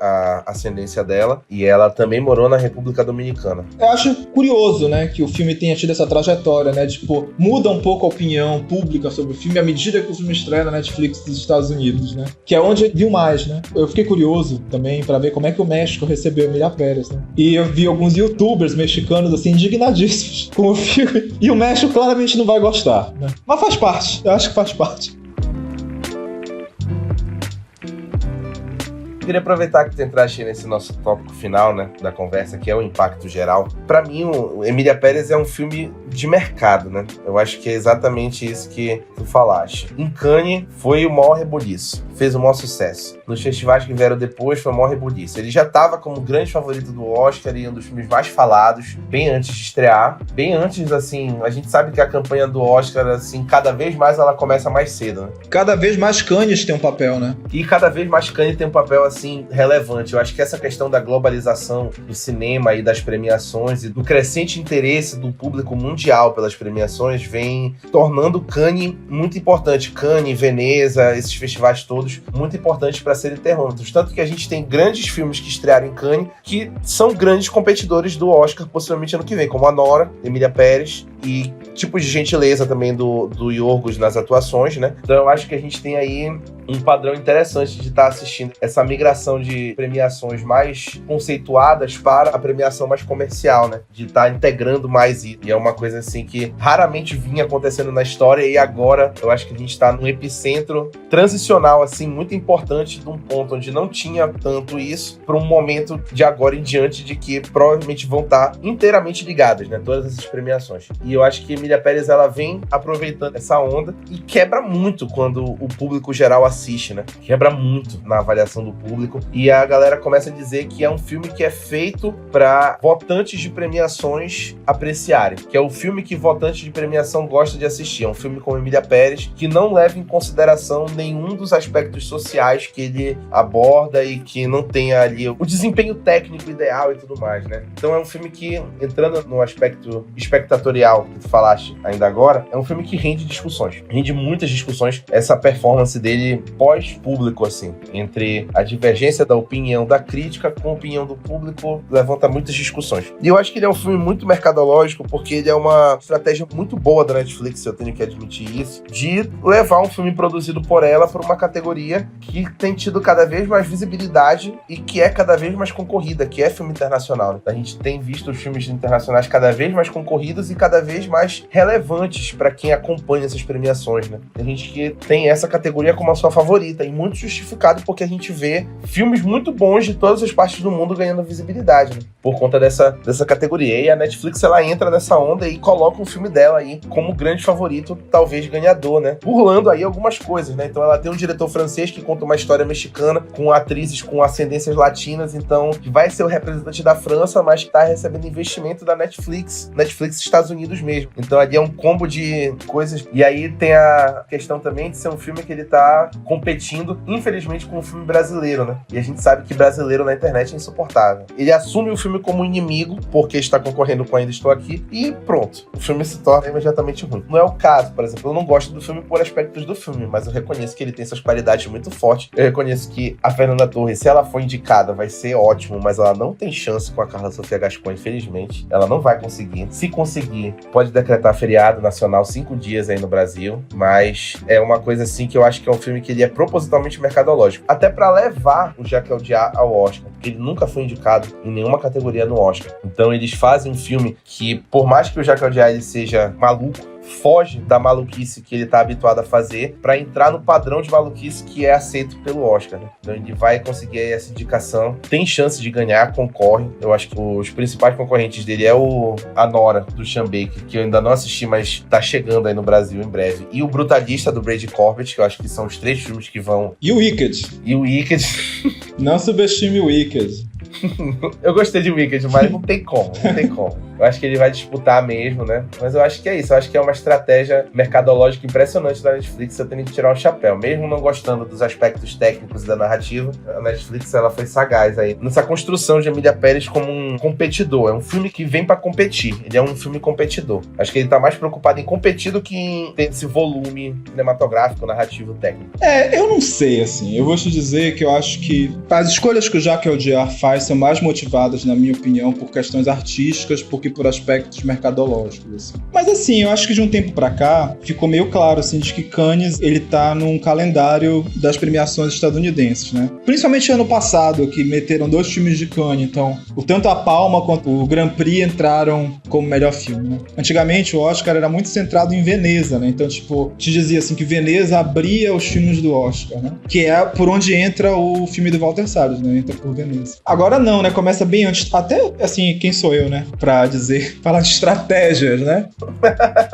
a ascendência dela, e ela também morou na República Dominicana. Eu acho curioso, né, que o filme tenha tido essa trajetória, né, tipo, muda um pouco a opinião pública sobre o filme à medida que o filme estreia na Netflix dos Estados Unidos, né? Que é onde viu mais, né? Eu fiquei curioso também pra ver como é que o México recebeu Emília Pérez, né? E eu vi alguns youtubers mexicanos, assim, indignadíssimos com o filme. E o México claramente não vai gostar, né? Mas faz parte. Eu acho que faz parte. Eu queria aproveitar que tu entraste nesse nosso tópico final, né, da conversa, que é o impacto geral. Pra mim, o Emília Pérez é um filme de mercado, né? Eu acho que é exatamente isso que tu falaste. Em Cannes, foi o maior rebuliço. Fez o maior sucesso. Nos festivais que vieram depois, foi o maior rebuliço. Ele já estava como grande favorito do Oscar e um dos filmes mais falados, bem antes de estrear. Bem antes, assim, a gente sabe que a campanha do Oscar, assim, cada vez mais ela começa mais cedo, né? Cada vez mais Cannes tem um papel, né? E cada vez mais Cannes tem um papel, assim, relevante. Eu acho que essa questão da globalização do cinema e das premiações e do crescente interesse do público mundial pelas premiações vem tornando Cannes muito importante. Cannes, Veneza, esses festivais todos, muito importantes para serem termômetros. Tanto que a gente tem grandes filmes que estrearam em Cannes que são grandes competidores do Oscar, possivelmente ano que vem, como a Nora, Emília Pérez, e tipos de gentileza também do Yorgos nas atuações, né? Então eu acho que a gente tem aí um padrão interessante de estar assistindo essa migração de premiações mais conceituadas para a premiação mais comercial, né? De estar integrando mais isso. E é uma coisa assim que raramente vinha acontecendo na história e agora eu acho que a gente está num epicentro transicional, assim, muito importante de um ponto onde não tinha tanto isso para um momento de agora em diante de que provavelmente vão estar inteiramente ligadas, né? Todas essas premiações. E eu acho que Emília Pérez, ela vem aproveitando essa onda e quebra muito quando o público geral assiste, né? Quebra muito na avaliação do público e a galera começa a dizer que é um filme que é feito para votantes de premiações apreciarem, que é o filme que votantes de premiação gostam de assistir. É um filme com Emília Pérez que não leva em consideração nenhum dos aspectos sociais que ele aborda e que não tenha ali o desempenho técnico ideal e tudo mais, né? Então é um filme que, entrando no aspecto espectatorial que tu falaste ainda agora, é um filme que rende discussões. Rende muitas discussões. Essa performance dele pós-público, assim, entre a divergência da opinião da crítica com a opinião do público, levanta muitas discussões. E eu acho que ele é um filme muito mercadológico, porque ele é uma estratégia muito boa da Netflix, eu tenho que admitir isso, de levar um filme produzido por ela para uma categoria que tem tido cada vez mais visibilidade e que é cada vez mais concorrida, que é filme internacional. A gente tem visto os filmes internacionais cada vez mais concorridos e cada vez mais filmes relevantes para quem acompanha essas premiações, né? Tem gente que tem essa categoria como a sua favorita, e muito justificado porque a gente vê filmes muito bons de todas as partes do mundo ganhando visibilidade, né? Por conta dessa categoria. E a Netflix, ela entra nessa onda e coloca um filme dela aí como grande favorito, talvez ganhador, né? Burlando aí algumas coisas, né? Então ela tem um diretor francês que conta uma história mexicana com atrizes com ascendências latinas, então que vai ser o representante da França, mas que tá recebendo investimento da Netflix Estados Unidos mesmo. Então ali é um combo de coisas. E aí tem a questão também de ser um filme que ele tá competindo, infelizmente, com um filme brasileiro, né? E a gente sabe que brasileiro na internet é insuportável. Ele assume o filme como inimigo, porque está concorrendo com Ainda Estou Aqui, e pronto. O filme se torna imediatamente ruim. Não é o caso, por exemplo, eu não gosto do filme por aspectos do filme, mas eu reconheço que ele tem suas qualidades muito fortes. Eu reconheço que a Fernanda Torres, se ela for indicada, vai ser ótimo, mas ela não tem chance com a Carla Sofia Gascon, infelizmente. Ela não vai conseguir. Se conseguir, pode decretar feriado nacional 5 dias aí no Brasil, mas é uma coisa assim que eu acho que é um filme que ele é propositalmente mercadológico, até pra levar o Jacques Audiard ao Oscar, porque ele nunca foi indicado em nenhuma categoria no Oscar. Então eles fazem um filme que, por mais que o Jacques Audiard ele seja maluco, foge da maluquice que ele tá habituado a fazer pra entrar no padrão de maluquice que é aceito pelo Oscar, né? Então ele vai conseguir aí essa indicação, tem chance de ganhar, concorre. Eu acho que os principais concorrentes dele é a Nora, do Sean Baker, que eu ainda não assisti, mas tá chegando aí no Brasil em breve, e o Brutalista, do Brady Corbett, que eu acho que são os 3 filmes que vão... E o Wicked. Não subestime o Wicked. Eu gostei de Wicked, mas não tem como. Eu acho que ele vai disputar mesmo, né? Mas eu acho que é isso. Eu acho que é uma estratégia mercadológica impressionante da Netflix. Eu tenho que tirar o chapéu. Mesmo não gostando dos aspectos técnicos da narrativa, a Netflix, ela foi sagaz aí nessa construção de Emília Pérez como um competidor. É um filme que vem pra competir. Ele é um filme competidor. Acho que ele tá mais preocupado em competir do que em ter esse volume cinematográfico, narrativo, técnico. Eu não sei, assim. Eu vou te dizer que eu acho que as escolhas que o Jacques Audiard faz são mais motivadas, na minha opinião, por questões artísticas porque por aspectos mercadológicos, assim. Mas assim, eu acho que de um tempo pra cá ficou meio claro, assim, de que Cannes, ele tá num calendário das premiações estadunidenses, né? Principalmente ano passado, que meteram 2 filmes de Cannes, então tanto a Palma quanto o Grand Prix entraram como melhor filme, né? Antigamente o Oscar era muito centrado em Veneza, né? Então, tipo, te dizia assim que Veneza abria os filmes do Oscar, né? Que é por onde entra o filme do Walter Salles, né? Entra por Veneza. Agora não, né? Começa bem antes. Até, assim, quem sou eu, né? Pra falar de estratégias, né?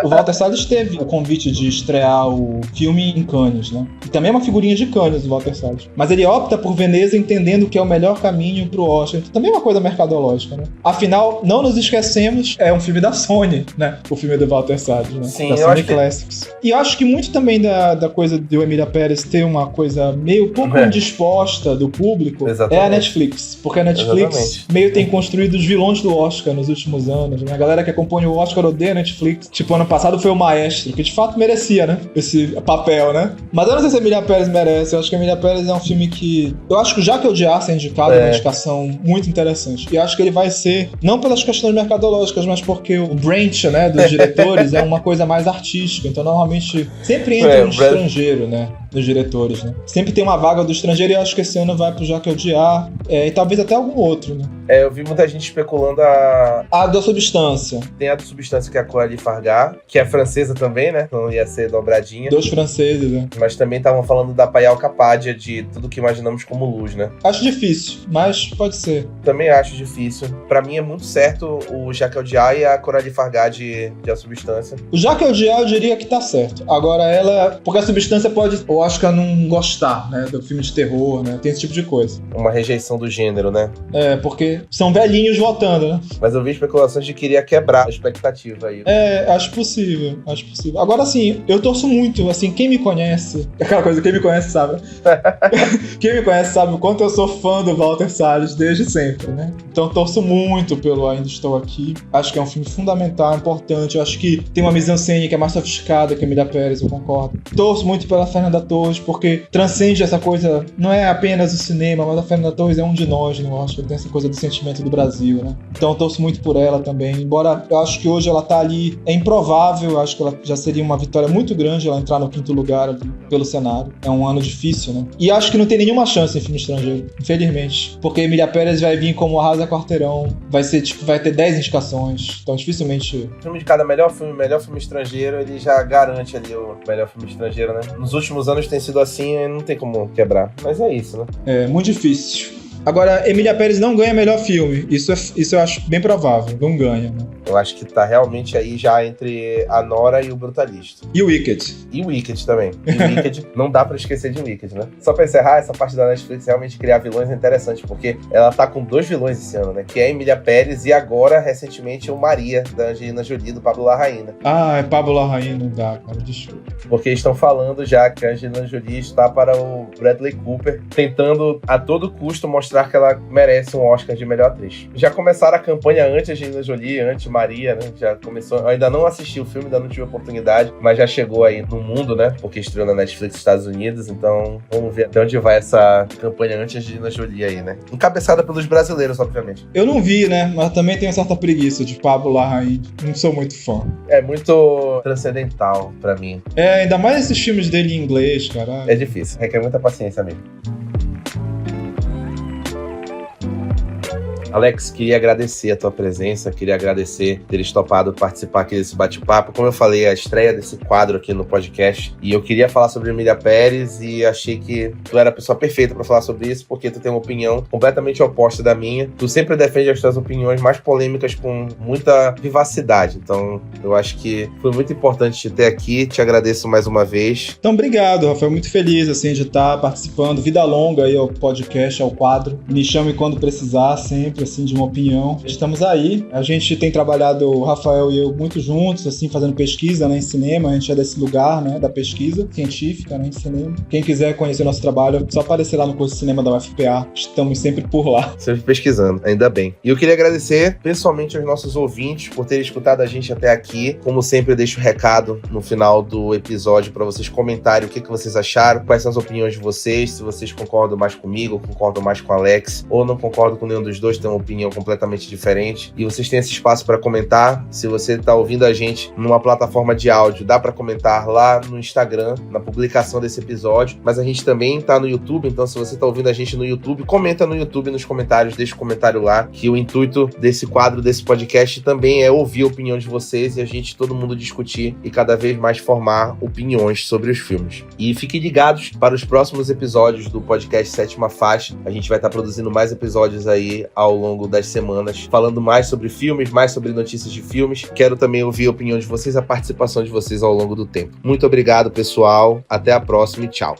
O Walter Salles teve o convite de estrear o filme em Cannes, né? E também é uma figurinha de Cannes, o Walter Salles. Mas ele opta por Veneza entendendo que é o melhor caminho pro Oscar. Então, também é uma coisa mercadológica, né? Afinal, não nos esquecemos, é um filme da Sony, né? O filme do Walter Salles, né? Sim, da Sony Classics. E eu acho que muito também da coisa do Emília Pérez ter uma coisa meio pouco indisposta do público. Exatamente. É a Netflix. Porque a Netflix meio tem construído os vilões do Oscar nos últimos anos, né? A galera que acompanha o Oscar odeia a Netflix. Tipo, ano passado foi o Maestro, que de fato merecia, né? Esse papel, né? Mas eu não sei se a Emília Pérez merece. Eu acho que a Emília Pérez é um filme que... Eu acho que o Jacques Audiard ser indicado é uma indicação muito interessante. E eu acho que ele vai ser, não pelas questões mercadológicas, mas porque o branch, né, dos diretores é uma coisa mais artística. Então, normalmente, sempre entra um estrangeiro, né? Dos diretores, né? Sempre tem uma vaga do estrangeiro e eu acho que esse ano vai pro Jacques Audiard e talvez até algum outro, né? Eu vi muita gente especulando a da Substância. Tem a da Substância, que é a Coralie Fargar, que é francesa também, né? Não ia ser dobradinha. 2 franceses, né? Mas também estavam falando da Payal Capadia, de Tudo Que Imaginamos Como Luz, né? Acho difícil, mas pode ser. Também acho difícil. Pra mim é muito certo o Jacques Audiard e a Coralie Fargar de A Substância. O Jacques Audiard eu diria que tá certo. Agora ela... Porque a Substância pode, eu acho que não gostar, né? Do filme de terror, né? Tem esse tipo de coisa. Uma rejeição do gênero, né? Porque são velhinhos votando, né? Mas eu vi especulações de que iria quebrar a expectativa aí. Acho possível. Agora, assim, eu torço muito, assim, quem me conhece... Aquela coisa, quem me conhece sabe. Quem me conhece sabe o quanto eu sou fã do Walter Salles desde sempre, né? Então eu torço muito pelo Ainda Estou Aqui. Acho que é um filme fundamental, importante. Eu acho que tem uma mise-en-scène que é mais sofiscada que a Emília Pérez, eu concordo. Torço muito pela Fernanda Torres, porque transcende essa coisa, não é apenas o cinema, mas a Fernanda Torres é um de nós, eu acho que tem essa coisa do sentimento do Brasil, né? Então eu torço muito por ela, dela também. Embora eu acho que hoje ela tá ali, é improvável, eu acho que ela já seria uma vitória muito grande ela entrar no 5º lugar ali, pelo cenário. É um ano difícil, né? E acho que não tem nenhuma chance em filme estrangeiro, infelizmente. Porque Emília Pérez vai vir como Arrasa Quarteirão, vai ter 10 indicações, então dificilmente... O filme de cada melhor filme estrangeiro, ele já garante ali o melhor filme estrangeiro, né? Nos últimos anos tem sido assim e não tem como quebrar. Mas é isso, né? É muito difícil. Agora, Emília Pérez não ganha melhor filme. Isso eu acho bem provável. Não ganha, né? Eu acho que tá realmente aí já entre a Nora e o Brutalista. E o Wicked. E o Wicked também. E o Wicked, não dá pra esquecer de Wicked, né? Só pra encerrar, essa parte da Netflix realmente criar vilões é interessante, porque ela tá com 2 vilões esse ano, né? Que é a Emília Pérez e agora, recentemente, o Maria, da Angelina Jolie, do Pablo Larraín. Ah, é Pablo Larraín, não dá, cara. Desculpa. Porque estão falando já que a Angelina Jolie está para o Bradley Cooper, tentando a todo custo mostrar que ela merece um Oscar de melhor atriz. Já começaram a campanha anti-Angelina Jolie, anti-Maria, né? Já começou. Eu ainda não assisti o filme, ainda não tive oportunidade, mas já chegou aí no mundo, né? Porque estreou na Netflix dos Estados Unidos, então vamos ver até onde vai essa campanha anti-Angelina Jolie aí, né? Encabeçada pelos brasileiros, obviamente. Eu não vi, né? Mas também tenho certa preguiça de Pablo Larraín. Não sou muito fã. É muito transcendental pra mim. É, ainda mais esses filmes dele em inglês, cara. É difícil, requer muita paciência mesmo. Alex, queria agradecer a tua presença, queria agradecer teres topado participar aqui desse bate-papo. Como eu falei, a estreia desse quadro aqui no podcast, e eu queria falar sobre Emília Pérez e achei que tu era a pessoa perfeita para falar sobre isso, porque tu tem uma opinião completamente oposta da minha. Tu sempre defende as tuas opiniões mais polêmicas com muita vivacidade, então eu acho que foi muito importante te ter aqui, te agradeço mais uma vez. Então, obrigado, Rafael, muito feliz assim, de estar participando, vida longa aí ao podcast, ao quadro. Me chame quando precisar, sempre, assim, de uma opinião. Estamos aí, a gente tem trabalhado, o Rafael e eu, muito juntos, assim, fazendo pesquisa, né, em cinema, a gente é desse lugar, né, da pesquisa científica, né, em cinema. Quem quiser conhecer nosso trabalho, é só aparecer lá no curso de cinema da UFPA, estamos sempre por lá. Sempre pesquisando, ainda bem. E eu queria agradecer, pessoalmente, aos nossos ouvintes por terem escutado a gente até aqui. Como sempre, eu deixo o recado no final do episódio para vocês comentarem o que vocês acharam, quais são as opiniões de vocês, se vocês concordam mais comigo, concordam mais com o Alex, ou não concordam com nenhum dos dois, tem uma opinião completamente diferente. E vocês têm esse espaço para comentar. Se você está ouvindo a gente numa plataforma de áudio, dá para comentar lá no Instagram, na publicação desse episódio. Mas a gente também está no YouTube, então se você está ouvindo a gente no YouTube, comenta no YouTube nos comentários, deixa um comentário lá, que o intuito desse quadro, desse podcast também é ouvir a opinião de vocês e a gente, todo mundo discutir e cada vez mais formar opiniões sobre os filmes. E fiquem ligados para os próximos episódios do podcast Sétima Faixa. A gente vai estar produzindo mais episódios aí ao longo das semanas, falando mais sobre filmes, mais sobre notícias de filmes. Quero também ouvir a opinião de vocês, a participação de vocês ao longo do tempo. Muito obrigado, pessoal. Até a próxima e tchau.